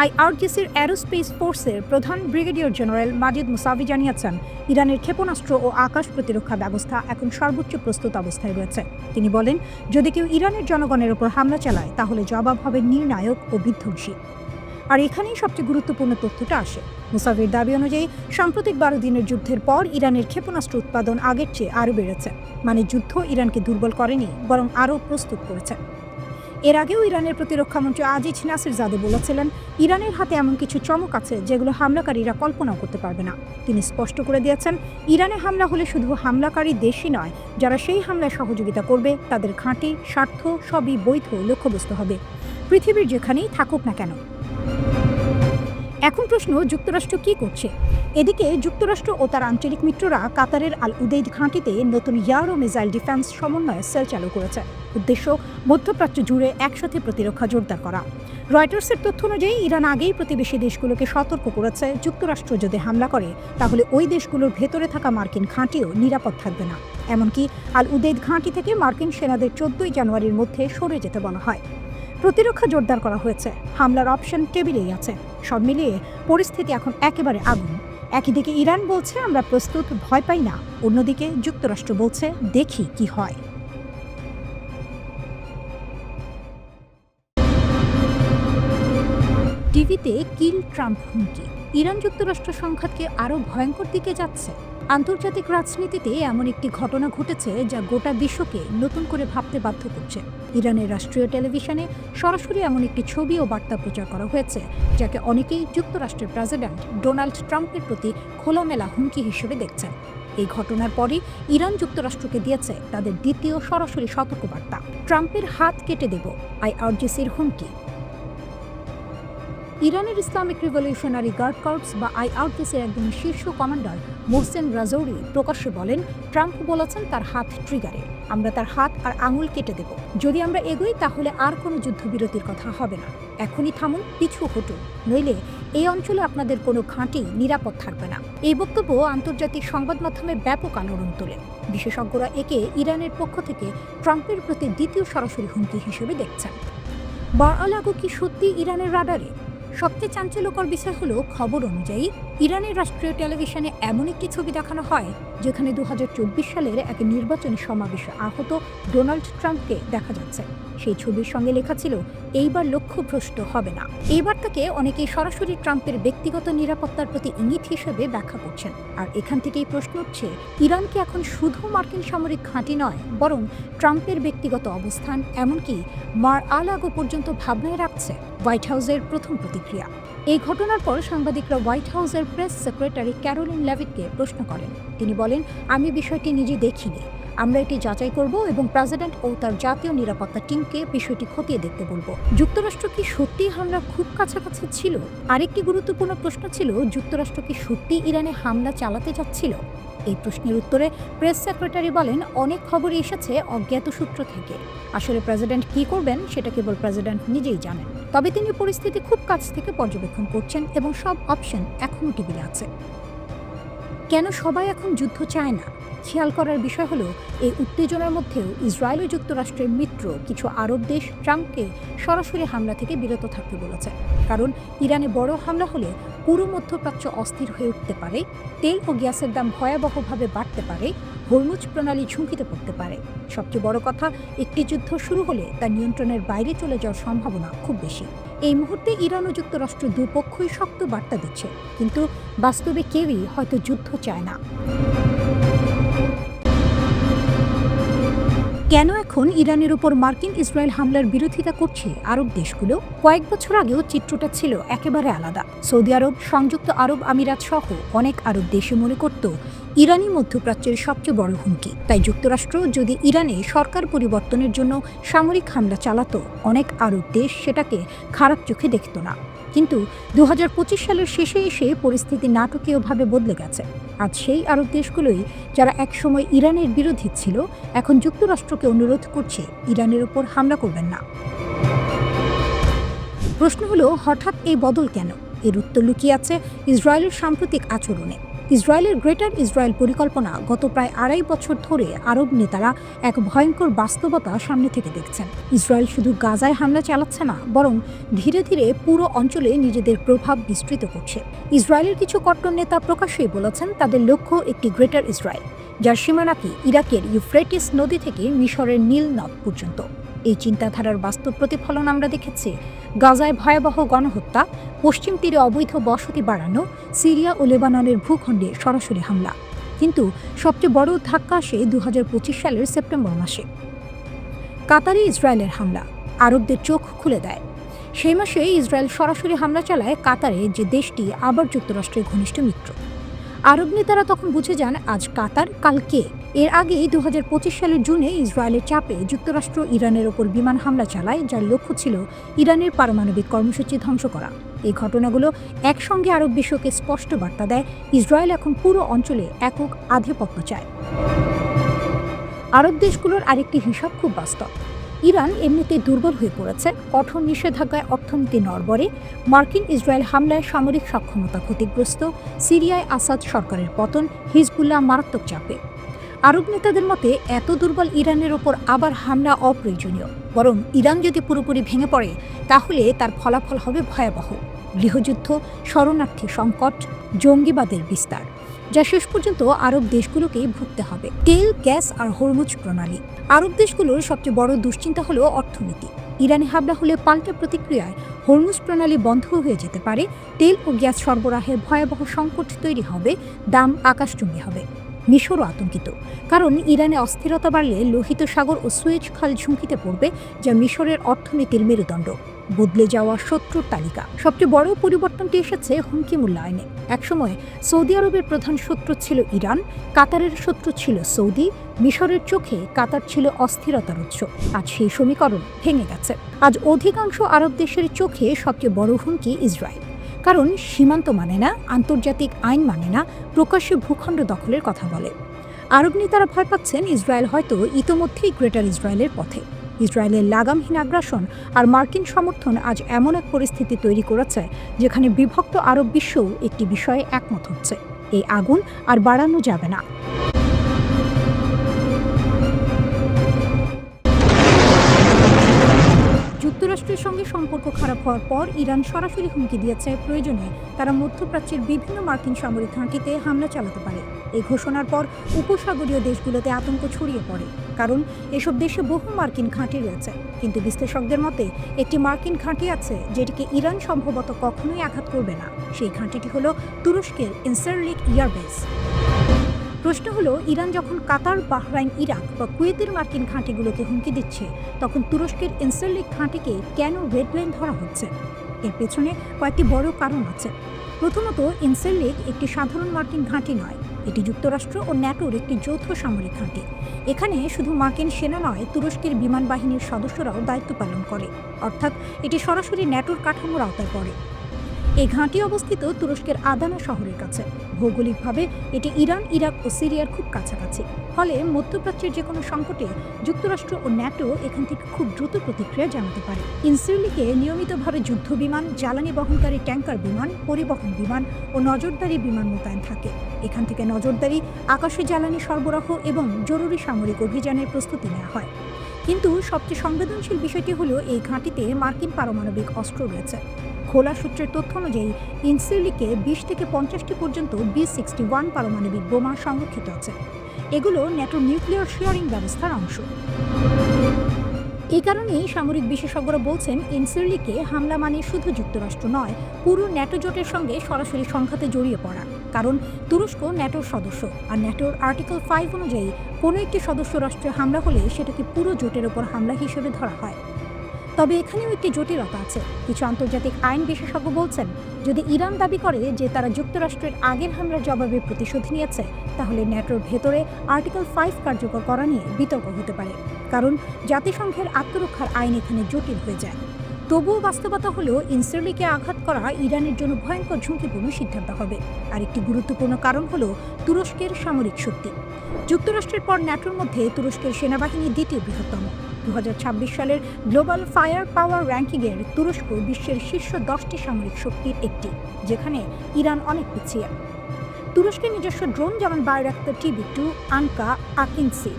আইআরজিসির অ্যারোস্পেস ফোর্সের প্রধান ব্রিগেডিয়ার জেনারেল মাজিদ মুসাভি জানিয়েছেন, ইরানের ক্ষেপণাস্ত্র ও আকাশ প্রতিরক্ষা ব্যবস্থা এখন সর্বোচ্চ প্রস্তুত অবস্থায় রয়েছে। তিনি বলেন, যদি কেউ ইরানের জনগণের উপর হামলা চালায় তাহলে জবাব হবে নির্ণায়ক ও বিধ্বংসী। আর এখানেই সবচেয়ে গুরুত্বপূর্ণ তথ্যটা আসে। মুসাভির দাবি অনুযায়ী সাম্প্রতিক 12 দিনের যুদ্ধের পর ইরানের ক্ষেপণাস্ত্র উৎপাদন আগের চেয়ে আরও বেড়েছে। মানে যুদ্ধ ইরানকে দুর্বল করেনি, বরং আরও প্রস্তুত করেছে। এর আগেও ইরানের প্রতিরক্ষামন্ত্রী আজিজ নাসিরজাদে বলেছিলেন, ইরানের হাতে এমন কিছু চমক আছে যেগুলো হামলাকারীরা কল্পনাও করতে পারবে না। তিনি স্পষ্ট করে দিয়েছেন, ইরানে হামলা হলে শুধু হামলাকারী দেশই নয়, যারা সেই হামলায় সহযোগিতা করবে তাদের ঘাঁটি, স্বার্থ সবই বৈধ লক্ষ্যবস্তু হবে, পৃথিবীর যেখানেই থাকুক না কেন। এখন প্রশ্ন, যুক্তরাষ্ট্র কি করছে? এদিকে যুক্তরাষ্ট্র ও তার আঞ্চলিক মিত্ররা কাতারের আল উদেইদ ঘাঁটিতে নতুন এয়ার ও মিসাইল ডিফেন্স সমন্বয় সেল চালু করেছে। উদ্দেশ্য মধ্যপ্রাচ্য জুড়ে একসাথে প্রতিরক্ষা জোরদার করা। রয়টার্সের তথ্য অনুযায়ী ইরান আগেই প্রতিবেশী দেশগুলোকে সতর্ক করেছে, যুক্তরাষ্ট্র যদি হামলা করে তাহলে ওই দেশগুলোর ভেতরে থাকা মার্কিন ঘাঁটিও নিরাপদ থাকবে না। এমনকি আল উদেইদ ঘাঁটি থেকে মার্কিন সেনাদের 14 জানুয়ারির মধ্যে সরে যেতে বলা হয়। প্রতিরক্ষা জোরদার করা হয়েছে, হামলার অপশন টেবিলেই আছে। সব মিলিয়ে পরিস্থিতি এখন একেবারে আগুন। একদিকে ইরান বলছে আমরা প্রস্তুত, ভয় পাই না, অন্যদিকে যুক্তরাষ্ট্র বলছে দেখি কি হয়। টিভিতে কিল ট্রাম্প হুমকি, ইরান যুক্তরাষ্ট্র সংঘাতকে আরও ভয়ঙ্কর দিকে যাচ্ছে। আন্তর্জাতিক রাজনীতিতে এমন একটি ঘটনা ঘটেছে যা গোটা বিশ্বকে নতুন করে ভাবতে বাধ্য করছে। ইরানের রাষ্ট্রীয় টেলিভিশনে সরাসরি এমন একটি ছবি ও বার্তা প্রচার করা হয়েছে যাকে অনেকেই যুক্তরাষ্ট্রের প্রেসিডেন্ট ডোনাল্ড ট্রাম্পের প্রতি খোলামেলা হুমকি হিসেবে দেখছেন। এই ঘটনার পরই ইরান যুক্তরাষ্ট্রকে দিয়েছে তাদের দ্বিতীয় সরাসরি সতর্কবার্তা, ট্রাম্পের হাত কেটে দেব, আইআরজিসির হুমকি। ইরানের ইসলামিক রিভলিউশনারি গার্ড কর্পস বা আইআরজিসির একজন শীর্ষ কমান্ডার মোহসেন রাজৌরি প্রকাশ্যে বলেন, ট্রাম্প বলেছেন তার হাত ট্রিগারে, আমরা তার হাত আর আঙুল কেটে দেব। যদি আমরা এগোই তাহলে আর কোনো যুদ্ধবিরতির কথা হবে না। এখনই থামুন, পিছু হটুন, নইলে এই অঞ্চলে আপনাদের কোনো ঘাঁটি নিরাপদ থাকবে না। এই বক্তব্য আন্তর্জাতিক সংবাদ মাধ্যমে ব্যাপক আলোড়ন তোলে। বিশেষজ্ঞরা একে ইরানের পক্ষ থেকে ট্রাম্পের প্রতি দ্বিতীয় সরাসরি হুমকি হিসেবে দেখছেন। বার-আল-আগো কি সত্যি ইরানের রাডারে? সবচেয়ে চাঞ্চল্যকর বিষয় হলো, খবর অনুযায়ী ইরানের রাষ্ট্রীয় টেলিভিশনে এমন একটি ছবি দেখানো হয় যেখানে 2024 সালের এক নির্বাচনী সমাবেশে আহত ডোনাল্ড ট্রাম্পকে দেখা যাচ্ছে। সেই ছবির সঙ্গে লেখা ছিল, এইবার লক্ষ্যভ্রষ্ট হবে না। এইবার তাকে অনেকেই সরাসরি ট্রাম্পের ব্যক্তিগত নিরাপত্তার প্রতি ইঙ্গিত হিসেবে ব্যাখ্যা করছেন। আর এখান থেকেই প্রশ্ন উঠছে, ইরান কি এখন শুধু মার্কিন সামরিক ঘাঁটি নয়, বরং ট্রাম্পের ব্যক্তিগত অবস্থান, এমনকি মার-আল-আগো পর্যন্ত ভাবনায় রাখছে? হোয়াইট হাউসের প্রথম প্রতিক্রিয়া। এই ঘটনার পর সাংবাদিকরা হোয়াইট হাউসের প্রেস সেক্রেটারি ক্যারোলিন লেভিটকে প্রশ্ন করেন। তিনি বলেন, আমি বিষয়টি নিজে দেখিনি, আমরা এটি যাচাই করব এবং প্রেসিডেন্ট ও তার জাতীয় নিরাপত্তা টিমকে বিষয়টি খতিয়ে দেখতে বলবো। যুক্তরাষ্ট্র কি সত্যিই হামলা খুব কাছাকাছি ছিল? আরেকটি গুরুত্বপূর্ণ প্রশ্ন ছিল, যুক্তরাষ্ট্র কি সত্যি ইরানে হামলা চালাতে যাচ্ছিল? এই প্রশ্নের উত্তরে প্রেস সেক্রেটারি বলেন, অনেক খবরই এসেছে অজ্ঞাত সূত্র থেকে। আসলে প্রেসিডেন্ট কি করবেন সেটা কেবল প্রেসিডেন্ট নিজেই জানেন। তবে তিনি পরিস্থিতি খুব কাছ থেকে পর্যবেক্ষণ করছেন এবং সব অপশন এখনও টেবিলে আছে। কেন সবাই এখন যুদ্ধ চায় না? খেয়াল করার বিষয় হলো, এই উত্তেজনার মধ্যেও ইসরায়েল ও যুক্তরাষ্ট্রের মিত্র কিছু আরব দেশ ট্রাম্পকে সরাসরি হামলা থেকে বিরত থাকতে বলেছে। কারণ ইরানে বড় হামলা হলে পুরো মধ্যপ্রাচ্য অস্থির হয়ে উঠতে পারে, তেল ও গ্যাসের দাম ভয়াবহভাবে বাড়তে পারে, হরমুজ প্রণালী ঝুঁকিতে পড়তে পারে। সবচেয়ে বড় কথা, একটি যুদ্ধ শুরু হলে তা নিয়ন্ত্রণের বাইরে চলে যাওয়ার সম্ভাবনা খুব বেশি। এই মুহূর্তে ইরান ও যুক্তরাষ্ট্র দুপক্ষই শক্ত বার্তা দিচ্ছে, কিন্তু বাস্তবে কেউই হয়তো যুদ্ধ চায় না। কেন এখন ইরানের উপর মার্কিন ইসরায়েল হামলার বিরোধিতা করছে আরব দেশগুলো? কয়েক বছর আগেও চিত্রটা ছিল একেবারে আলাদা। সৌদি আরব, সংযুক্ত আরব আমিরাত সহ অনেক আরব দেশে মনে করত ইরানই মধ্যপ্রাচ্যের সবচেয়ে বড় হুমকি। তাই যুক্তরাষ্ট্র যদি ইরানে সরকার পরিবর্তনের জন্য সামরিক হামলা চালাতো, অনেক আরব দেশ সেটাকে খারাপ চোখে দেখত না। কিন্তু 2025 সালের শেষে এসে পরিস্থিতি নাটকীয়ভাবে বদলে গেছে। আজ সেই আরব দেশগুলোই যারা একসময় ইরানের বিরোধী ছিল, এখন যুক্তরাষ্ট্রকে অনুরোধ করছে ইরানের উপর হামলা করবেন না। প্রশ্ন হলো, হঠাৎ এই বদল কেন? এর উত্তর লুকিয়ে আছে ইসরায়েলের সাম্প্রতিক আচরণে। ইসরায়েলের গ্রেটার ইসরায়েল পরিকল্পনা গত প্রায় ২.৫ বছর ধরে আরব নেতারা এক ভয়ঙ্কর বাস্তবতা সামনে থেকে দেখছেন। ইসরায়েল শুধু গাজায় হামলা চালাচ্ছে না, বরং ধীরে ধীরে পুরো অঞ্চলে নিজেদের প্রভাব বিস্তৃত করছে। ইসরায়েলের কিছু কট্টর নেতা প্রকাশ্যেই বলেছেন তাদের লক্ষ্য একটি গ্রেটার ইসরায়েল, যার সীমানা কি ইরাকের ইউফ্রেটিস নদী থেকে মিশরের নীল নদ পর্যন্ত। এই চিন্তাধারার বাস্তব প্রতিফলন আমরা দেখেছি গাজায় ভয়াবহ গণহত্যা, পশ্চিম তীরে অবৈধ বসতি বাড়ানো, সিরিয়া ও লেবাননের ভূখণ্ডে সরাসরি হামলা। কিন্তু সবচেয়ে বড় ধাক্কা আসে ২০২৫ সালের সেপ্টেম্বর মাসে। কাতারে ইসরায়েলের হামলা আরবদের চোখ খুলে দেয়। সেই মাসে ইসরায়েল সরাসরি হামলা চালায় কাতারে, যে দেশটি আবার যুক্তরাষ্ট্রের ঘনিষ্ঠ মিত্র। আরব নেতারা তখন বুঝে যান আজ কাতার, কাল কে। এর আগেই ২০২৫ সালের জুনে ইসরায়েলের চাপে যুক্তরাষ্ট্র ইরানের ওপর বিমান হামলা চালায়, যার লক্ষ্য ছিল ইরানের পারমাণবিক কর্মসূচি ধ্বংস করা। এই ঘটনাগুলো একসঙ্গে আরব বিশ্বকে স্পষ্ট বার্তা দেয় ইসরায়েল এখন পুরো অঞ্চলে একক আধিপত্য চায়। আরব দেশগুলোর আরেকটি হিসাব খুব বাস্তব। ইরান এমনিতেই দুর্বল হয়ে পড়েছে, কঠোর নিষেধাজ্ঞায় অর্থনীতি নড়বড়ে, মার্কিন ইসরায়েল হামলায় সামরিক সক্ষমতা ক্ষতিগ্রস্ত, সিরিয়ায় আসাদ সরকারের পতন, হিজবুল্লাহ মারাত্মক চাপে। আরব নেতাদের মতে এত দুর্বল ইরানের ওপর আবার হামলা অপ্রয়োজনীয়, বরং ইরান যদি পুরোপুরি ভেঙে পড়ে তাহলে তার ফলাফল হবে ভয়াবহ। গৃহযুদ্ধ, শরণার্থী সংকট, জঙ্গিবাদের বিস্তার, যা শেষ পর্যন্ত আরব দেশগুলোকেই ভুগতে হবে। তেল, গ্যাস আর হরমুজ প্রণালী। আরব দেশগুলোর সবচেয়ে বড় দুশ্চিন্তা হলো অর্থনীতি। ইরানে হামলা হলে পাল্টা প্রতিক্রিয়ায় হরমুজ প্রণালী বন্ধ হয়ে যেতে পারে, তেল ও গ্যাস সরবরাহের ভয়াবহ সংকট তৈরি হবে, দাম আকাশচুম্বী হবে। মিশরও আতঙ্কিত, কারণ ইরানে অস্থিরতা বাড়লে লোহিত সাগর ও সুয়েজ খাল ঝুঁকিতে পড়বে, যা মিশরের অর্থনীতির মেরুদণ্ড। বদলে যাওয়া শত্রুর তালিকা। সবচেয়ে বড় পরিবর্তনটি এসেছে হুমকি মূল্যায়নে। একসময় সৌদি আরবের প্রধান শত্রু ছিল ইরান, কাতারের শত্রু ছিল সৌদি, মিশরের চোখে কাতার ছিল অস্থিরতার উৎস। আজ সেই সমীকরণ ভেঙে গেছে। আজ অধিকাংশ আরব দেশের চোখে সবচেয়ে বড় হুমকি ইসরায়েল, কারণ সীমান্ত মানে না, আন্তর্জাতিক আইন মানে না, প্রকাশ্যে ভূখণ্ড দখলের কথা বলে। আরব নেতারা ভয় পাচ্ছেন ইসরায়েল হয়তো ইতোমধ্যেই গ্রেটার ইসরায়েলের পথে। ইসরায়েলের লাগামহীন আগ্রাসন আর মার্কিন সমর্থন আজ এমন এক পরিস্থিতি তৈরি করেছে যেখানে বিভক্ত আরব বিশ্বও একটি বিষয়ে একমত হচ্ছে: এই আগুন আর বাড়ানো যাবে না। যুক্তরাষ্ট্রের সঙ্গে সম্পর্ক খারাপ হওয়ার পর ইরান সরাসরি হুমকি দিয়েছে প্রয়োজনে তারা মধ্যপ্রাচ্যের বিভিন্ন মার্কিন সামরিক ঘাঁটিতে হামলা চালাতে পারে। এই ঘোষণার পর উপসাগরীয় দেশগুলোতে আতঙ্ক ছড়িয়ে পড়ে, কারণ এসব দেশে বহু মার্কিন ঘাঁটি রয়েছে। কিন্তু বিশ্লেষকদের মতে একটি মার্কিন ঘাঁটি আছে যেটিকে ইরান সম্ভবত কখনোই আঘাত করবে না। সেই ঘাঁটিটি হলো তুরস্কের ইনসারলিক এয়ারবেস। প্রশ্ন হলো, ইরান যখন কাতার, বাহরাইন, ইরাক বা কুয়েতের মার্কিন ঘাঁটিগুলোকে হুমকি দিচ্ছে, তখন তুরস্কের ইনসারলিক ঘাঁটিকে কেন রেড লাইন ধরা হচ্ছে? এর পেছনে কয়েকটি বড় কারণ আছে। প্রথমত, ইনসারলিক একটি সাধারণ মার্কিন ঘাঁটি নয়, এটি যুক্তরাষ্ট্র ও ন্যাটোর একটি যৌথ সামরিক ঘাঁটি। এখানে শুধু মার্কিন সেনা নয়, তুরস্কের বিমান বাহিনীর সদস্যরাও দায়িত্ব পালন করে, অর্থাৎ এটি সরাসরি ন্যাটোর কাঠামোর আওতায় পড়ে। এই ঘাঁটি অবস্থিত তুরস্কের আদানা শহরের কাছে। ভৌগোলিকভাবে এটি ইরান, ইরাক ও সিরিয়ার খুব কাছাকাছি। ফলে মধ্যপ্রাচ্যের যে কোনো সংকটে যুক্তরাষ্ট্র ও ন্যাটো এখান থেকে খুব দ্রুত প্রতিক্রিয়া জানাতে পারে। ইনসারলিকে নিয়মিতভাবে যুদ্ধ বিমান, জ্বালানি বহনকারী ট্যাঙ্কার বিমান, পরিবহন বিমান ও নজরদারি বিমান মোতায়েন থাকে। এখান থেকে নজরদারি, আকাশে জ্বালানি সরবরাহ এবং জরুরি সামরিক অভিযানের প্রস্তুতি নেওয়া হয়। কিন্তু সবচেয়ে সংবেদনশীল বিষয়টি হলো, এই ঘাঁটিতে মার্কিন পারমাণবিক অস্ত্র রয়েছে। খোলা সূত্রের তথ্য অনুযায়ী ইনসারলিকে 20 থেকে 50টি পর্যন্ত B-61 পারমাণবিক বোমা সংরক্ষিত আছে। এগুলো ন্যাটোর নিউক্লিয়ার শেয়ারিং ব্যবস্থার অংশ। এই কারণেই সামরিক বিশেষজ্ঞরা বলছেন, ইনসারলিকে হামলা মানে শুধু যুক্তরাষ্ট্র নয়, পুরো ন্যাটো জোটের সঙ্গে সরাসরি সংঘাতে জড়িয়ে পড়া। কারণ তুরস্ক ন্যাটোর সদস্য, আর ন্যাটোর আর্টিকেল 5 অনুযায়ী কোনো একটি সদস্য রাষ্ট্রে হামলা হলে সেটাকে পুরো জোটের ওপর হামলা হিসেবে ধরা হয়। তবে এখানেও একটি জটিলতা আছে। কিছু আন্তর্জাতিক আইন বিশেষজ্ঞ বলছেন, যদি ইরান দাবি করে যে তারা যুক্তরাষ্ট্রের আগের হামলার জবাবে প্রতিশোধ নিয়েছে, তাহলে ন্যাটোর ভেতরে আর্টিকেল 5 কার্যকর করা নিয়ে বিতর্ক হতে পারে, কারণ জাতিসংঘের আত্মরক্ষার আইন এখানে জটিল হয়ে যায়। তবুও বাস্তবতা হলো, ইনসারলিকে আঘাত করা ইরানের জন্য ভয়ঙ্কর ঝুঁকিপূর্ণ সিদ্ধান্ত হবে। আর একটি গুরুত্বপূর্ণ কারণ হলো তুরস্কের সামরিক শক্তি। যুক্তরাষ্ট্রের পর ন্যাটোর মধ্যে তুরস্কের সেনাবাহিনী দ্বিতীয় বৃহত্তম। 2026 সালের গ্লোবাল ফায়ার পাওয়ার র্যাঙ্কিংয়ের তুরস্ক বিশ্বের শীর্ষ 10টি সামরিক শক্তির একটি, যেখানে ইরান অনেক পিছিয়ে। তুরস্কের নিজস্ব ড্রোন যেমন বায়রাক্তার TB2, আনকা, আকিনসি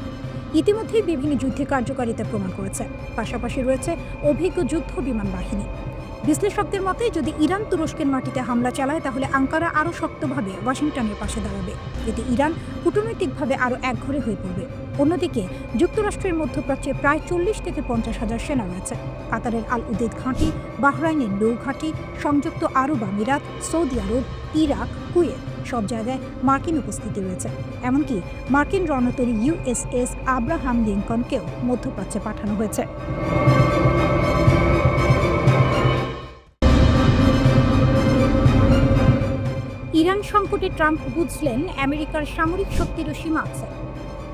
ইতিমধ্যেই বিভিন্ন যুদ্ধে কার্যকারিতা প্রমাণ করেছে। পাশাপাশি রয়েছে অভিজ্ঞ যুদ্ধ বিমান বাহিনী। বিশ্লেষকদের মতে যদি ইরান তুরস্কের মাটিতে হামলা চালায় তাহলে আঙ্কারা আরও শক্তভাবে ওয়াশিংটনের পাশে দাঁড়াবে। এতে ইরান কূটনৈতিকভাবে আরও একঘরে হয়ে পড়বে। অন্যদিকে যুক্তরাষ্ট্রের মধ্যপ্রাচ্যে প্রায় 40 থেকে 50,000 সেনা রয়েছে। কাতারের আল উদেদ ঘাঁটি, বাহরাইনের নৌ ঘাঁটি, সংযুক্ত আরব আমিরাত, সৌদি আরব, ইরাক, কুয়েত সব জায়গায় মার্কিন উপস্থিতি রয়েছে। এমনকি মার্কিন রণতরী USS আব্রাহাম লিঙ্কনকেও মধ্যপ্রাচ্যে পাঠানো হয়েছে। ইরান সংকটে ট্রাম্প বুঝলেন আমেরিকার সামরিক শক্তিরও সীমা আছে।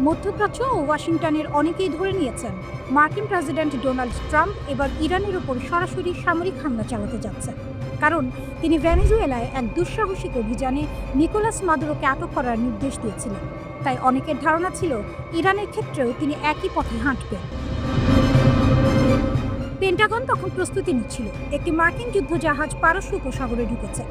মধ্যপ্রাচ্য ও ওয়াশিংটনের অনেকেই ধরে নিয়েছেন মার্কিন প্রেসিডেন্ট ডোনাল্ড ট্রাম্প এবার ইরানের উপর সরাসরি সামরিক হামলা চালাতে যাচ্ছেন। কারণ তিনি ভেনেজুয়েলায় এক দুঃসাহসিক অভিযানে নিকোলাস মাদুরোকে আটক করার নির্দেশ দিয়েছিলেন। তাই অনেকের ধারণা ছিল ইরানের ক্ষেত্রেও তিনি একই পথে হাঁটবেন। পেন্টাগন তখন প্রস্তুতি নিচ্ছিল। একটি মার্কিন যুদ্ধজাহাজ পারস্য উপসাগরে ঢুকেছে।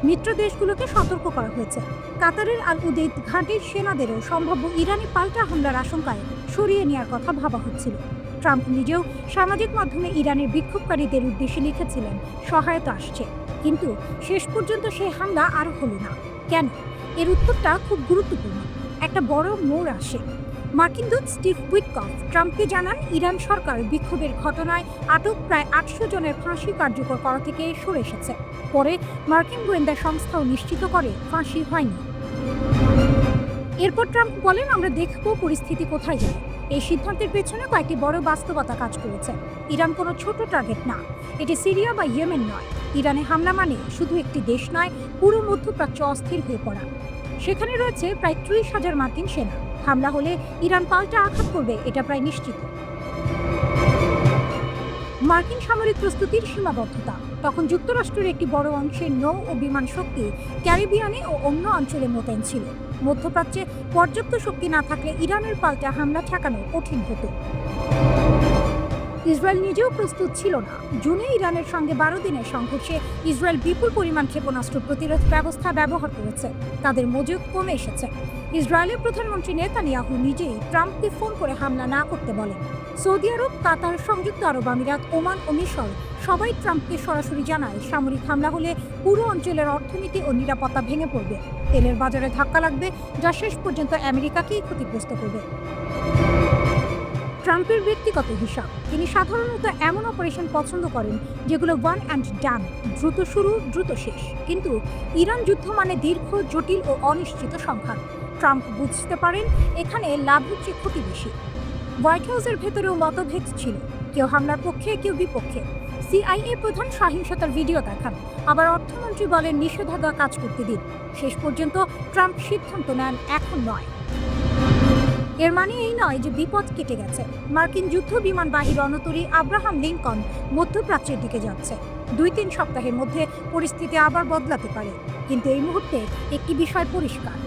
মিত্র দেশগুলোকে সতর্ক করা হয়েছে। কাতারের আল উদেদ ঘাঁটির সেনাদেরও সম্ভাব্য ইরানি পাল্টা হামলার আশঙ্কায় সরিয়ে নেওয়ার কথা ভাবা হচ্ছিল। ট্রাম্প নিজেও সামাজিক মাধ্যমে ইরানের বিক্ষোভকারীদের উদ্দেশ্যে লিখেছিলেন সহায়তা আসছে, কিন্তু শেষ পর্যন্ত সেই হামলা আর হলো না। কেন? এর উত্তরটা খুব গুরুত্বপূর্ণ। একটা বড় মোড় আসে। মার্কিন দূত স্টিভ উইটকফ ট্রাম্পকে জানান ইরান সরকার বিক্ষোভের ঘটনায় আটক প্রায় 800 জনের ফাঁসি কার্যকর করা থেকে সরে এসেছে। পরে মার্কিন গোয়েন্দা সংস্থাও নিশ্চিত করে ফাঁসি হয়নি। এরপর ট্রাম্প বলেন, আমরা দেখব পরিস্থিতি কোথায় যায়। এই সিদ্ধান্তের পেছনে কয়েকটি বড় বাস্তবতা কাজ করেছে। ইরান কোনো ছোট টার্গেট না। এটি সিরিয়া বা ইয়েমেন নয়। ইরানে হামলা মানে শুধু একটি দেশ নয়, পুরো মধ্যপ্রাচ্য অস্থির হয়ে পড়া। সেখানে রয়েছে প্রায় 30,000 মার্কিন সেনা। হামলা হলে ইরান পাল্টা আঘাত করবে, এটা প্রায় নিশ্চিত। মার্কিন সামরিক প্রস্তুতির সীমাবদ্ধতা। তখন যুক্তরাষ্ট্রের একটি বড় অংশের নৌ ও বিমান শক্তি ক্যারিবিয়ানে ও অন্য অঞ্চলে মোতায়েন ছিল। মধ্যপ্রাচ্যে পর্যাপ্ত শক্তি না থাকলে ইরানের পাল্টা হামলা ঠেকানো কঠিন হতো। ইসরায়েল নিজেও প্রস্তুত ছিল না। জুনে ইরানের সঙ্গে 12 দিনের সংঘর্ষে ইসরায়েল বিপুল পরিমাণ ক্ষেপণাস্ত্র প্রতিরোধ ব্যবস্থা ব্যবহার করেছে। তাদের মজুদ কমে এসেছে। ইসরায়েলের প্রধানমন্ত্রী নেতানিয়াহু নিজেই ট্রাম্পকে ফোন করে হামলা না করতে বলেন। সৌদি আরব, কাতার, সংযুক্ত আরব আমিরাত, ওমান ও মিশর সবাই ট্রাম্পকে সরাসরি জানায় সামরিক হামলা হলে পুরো অঞ্চলের অর্থনীতি ও নিরাপত্তা ভেঙে পড়বে। তেলের বাজারে ধাক্কা লাগবে, যা শেষ পর্যন্ত আমেরিকাকেই ক্ষতিগ্রস্ত করবে। ট্রাম্পের ব্যক্তিগত হিসাব। তিনি সাধারণত এমন অপারেশন পছন্দ করেন যেগুলো ওয়ান অ্যান্ড ডান, দ্রুত শুরু দ্রুত শেষ। কিন্তু ইরান যুদ্ধ মানে দীর্ঘ, জটিল ও অনিশ্চিত সংঘাত। ট্রাম্প বুঝতে পারেন এখানে লাভের চেয়ে ক্ষতি বেশি। হোয়াইট হাউসের ভেতরেও মতভেদ ছিল। কেউ হামলার পক্ষে, কেউ বিপক্ষে। CIA প্রধান সহিংসতার ভিডিও দেখান, আবার অর্থমন্ত্রী বলেন নিষেধাজ্ঞা কাজ করতে দিন। শেষ পর্যন্ত ট্রাম্প সিদ্ধান্ত নেন এখন নয়। এর মানে এই নয় যে বিপদ কেটে গেছে। মার্কিন যুদ্ধ বিমান বাহী রণতরী আব্রাহাম লিঙ্কন মধ্যপ্রাচ্যের দিকে যাচ্ছে। 2-3 সপ্তাহের মধ্যে পরিস্থিতি আবার বদলাতে পারে। কিন্তু এই মুহূর্তে একটি বিষয় পরিষ্কার,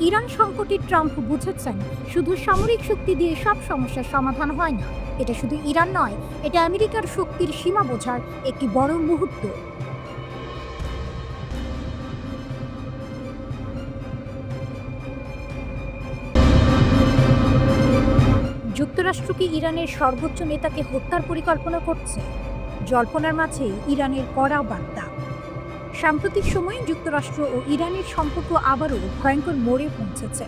ইরান সংকটে ট্রাম্প বুঝেছেন শুধু সামরিক শক্তি দিয়ে সব সমস্যার সমাধান হয় না। এটা শুধু ইরান নয়, এটা আমেরিকার শক্তির সীমা বোঝার একটি বড় মুহূর্ত। যুক্তরাষ্ট্র কি ইরানের সর্বোচ্চ নেতাকে হত্যার পরিকল্পনা করছে? জল্পনার মাঝে ইরানের কড়া বার্তা। সাম্প্রতিক সময়ে যুক্তরাষ্ট্র ও ইরানের সম্পর্ক আবারও ভয়ঙ্কর মোড়ে পৌঁছেছে।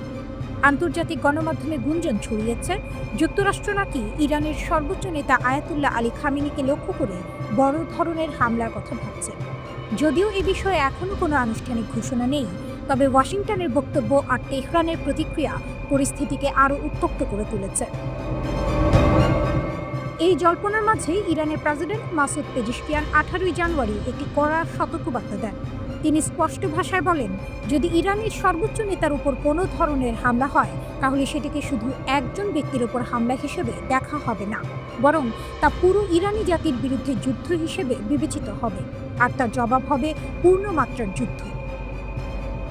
আন্তর্জাতিক গণমাধ্যমে গুঞ্জন ছড়িয়েছে যুক্তরাষ্ট্র নাকি ইরানের সর্বোচ্চ নেতা আয়াতুল্লাহ আলী খামেনিকে লক্ষ্য করে বড় ধরনের হামলার কথা ভাবছে। যদিও এ বিষয়ে এখনও কোনো আনুষ্ঠানিক ঘোষণা নেই, তবে ওয়াশিংটনের বক্তব্য আর তেহরানের প্রতিক্রিয়া পরিস্থিতিকে আরও উত্তপ্ত করে তুলেছে। এই জল্পনার মাঝে ইরানের প্রেসিডেন্ট মাসুদ পেজিশকিয়ান 18 জানুয়ারি একটি কড়া সতর্কবার্তা দেন। তিনি স্পষ্ট ভাষায় বলেন, যদি ইরানের সর্বোচ্চ নেতার উপর কোনো ধরনের হামলা হয় তাহলে সেটিকে শুধু একজন ব্যক্তির উপর হামলা হিসেবে দেখা হবে না, বরং তা পুরো ইরানি জাতির বিরুদ্ধে যুদ্ধ হিসেবে বিবেচিত হবে, আর তার জবাব হবে পূর্ণমাত্রার যুদ্ধ।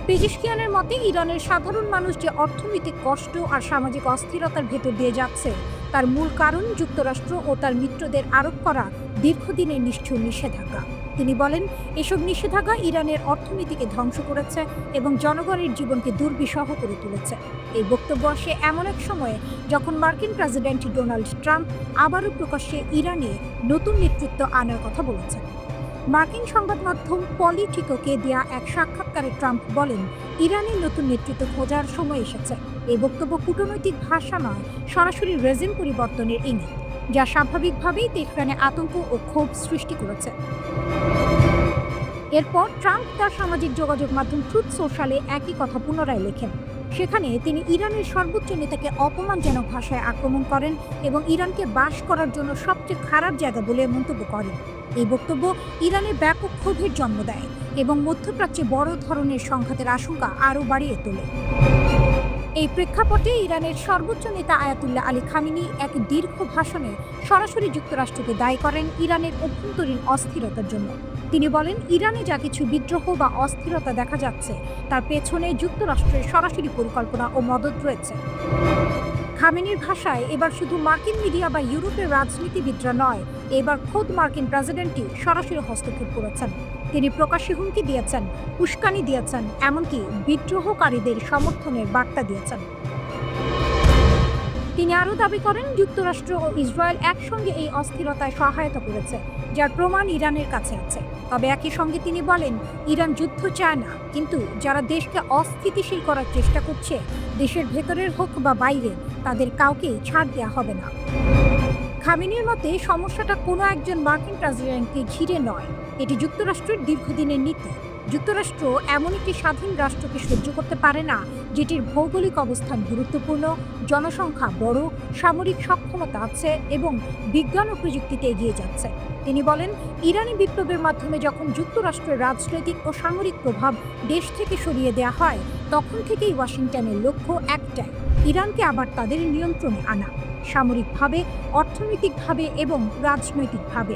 পেজিশকিয়ানের মতে ইরানের সাধারণ মানুষ যে অর্থনৈতিক কষ্ট আর সামাজিক অস্থিরতার ভেতর দিয়ে যাচ্ছে তার মূল কারণ যুক্তরাষ্ট্র ও তার মিত্রদের আরোপ করা দীর্ঘদিনের নিষ্ঠুর নিষেধাজ্ঞা। তিনি বলেন, এসব নিষেধাজ্ঞা ইরানের অর্থনীতিকে ধ্বংস করেছে এবং জনগণের জীবনকে দুর্বিষহ করে তুলেছে। এই বক্তব্য আসে এমন এক সময়ে যখন মার্কিন প্রেসিডেন্ট ডোনাল্ড ট্রাম্প আবারও প্রকাশ্যে ইরানে নতুন নেতৃত্ব আনার কথা বলেছেন। মার্কিন সংবাদ মাধ্যম পলিটিকোকে দেয়া এক সাক্ষাৎকারে ট্রাম্প বলেন, ইরানের নতুন নেতৃত্ব খোঁজার সময় এসেছে। এই বক্তব্য কূটনৈতিক ভাষা নয়, সরাসরি রেজিম পরিবর্তনের ইঙ্গিত, যা স্বাভাবিকভাবেই তেহরানে আতঙ্ক ও ক্ষোভ সৃষ্টি করেছে। এরপর ট্রাম্প তার সামাজিক যোগাযোগ মাধ্যম ট্রুথ সোশ্যালে একই কথা পুনরায় লেখেন। সেখানে তিনি ইরানের সর্বোচ্চ নেতাকে অপমানজনক ভাষায় আক্রমণ করেন এবং ইরানকে বাস করার জন্য সবচেয়ে খারাপ জায়গা বলে মন্তব্য করেন। এই বক্তব্য ইরানের ব্যাপক ক্ষোভের জন্ম দেয় এবং মধ্যপ্রাচ্যে বড় ধরনের সংঘাতের আশঙ্কা আরও বাড়িয়ে তোলে। এই প্রেক্ষাপটে ইরানের সর্বোচ্চ নেতা আয়াতুল্লাহ আলী খামেনি এক দীর্ঘ ভাষণে সরাসরি যুক্তরাষ্ট্রকে দায়ী করেন ইরানের অভ্যন্তরীণ অস্থিরতার জন্য। তিনি বলেন, ইরানে যা কিছু বিদ্রোহ বা অস্থিরতা দেখা যাচ্ছে তার পেছনে যুক্তরাষ্ট্রের সরাসরি পরিকল্পনা ও মদত রয়েছে। খামেনির ভাষায়, এবার শুধু মার্কিন মিডিয়া বা ইউরোপের রাজনীতিবিদরা নয়, এবার খোদ মার্কিন প্রেসিডেন্টই সরাসরি হস্তক্ষেপ করেছেন। তিনি প্রকাশ্যে হুমকি দিয়েছেন, উস্কানি দিয়েছেন, এমনকি বিদ্রোহকারীদের সমর্থনের বার্তা দিয়েছেন। তিনি আরও দাবি করেন, যুক্তরাষ্ট্র ও ইসরায়েল একসঙ্গে এই অস্থিরতায় সহায়তা করেছে, যার প্রমাণ ইরানের কাছে আছে। তবে একই সঙ্গে তিনি বলেন, ইরান যুদ্ধ চায় না, কিন্তু যারা দেশকে অস্থিতিশীল করার চেষ্টা করছে, দেশের ভেতরের হোক বা বাইরে, তাদের কাউকেই ছাড় দেওয়া হবে না। খামেনির মতে, সমস্যাটা কোনো একজন মার্কিন প্রেসিডেন্টকে ঘিরে নয়, এটি যুক্তরাষ্ট্রের দীর্ঘদিনের নীতি। যুক্তরাষ্ট্র এমন একটি স্বাধীন রাষ্ট্রকে সহ্য করতে পারে না যেটির ভৌগোলিক অবস্থান গুরুত্বপূর্ণ, জনসংখ্যা বড়, সামরিক সক্ষমতা আছে এবং বিজ্ঞান ও প্রযুক্তিতে এগিয়ে যাচ্ছে। তিনি বলেন, ইরানি বিপ্লবের মাধ্যমে যখন যুক্তরাষ্ট্রের রাজনৈতিক ও সামরিক প্রভাব দেশ থেকে সরিয়ে দেওয়া হয়, তখন থেকেই ওয়াশিংটনের লক্ষ্য একটাই, ইরানকে আবার তাদের নিয়ন্ত্রণে আনা, সামরিকভাবে, অর্থনৈতিকভাবে এবং রাজনৈতিকভাবে।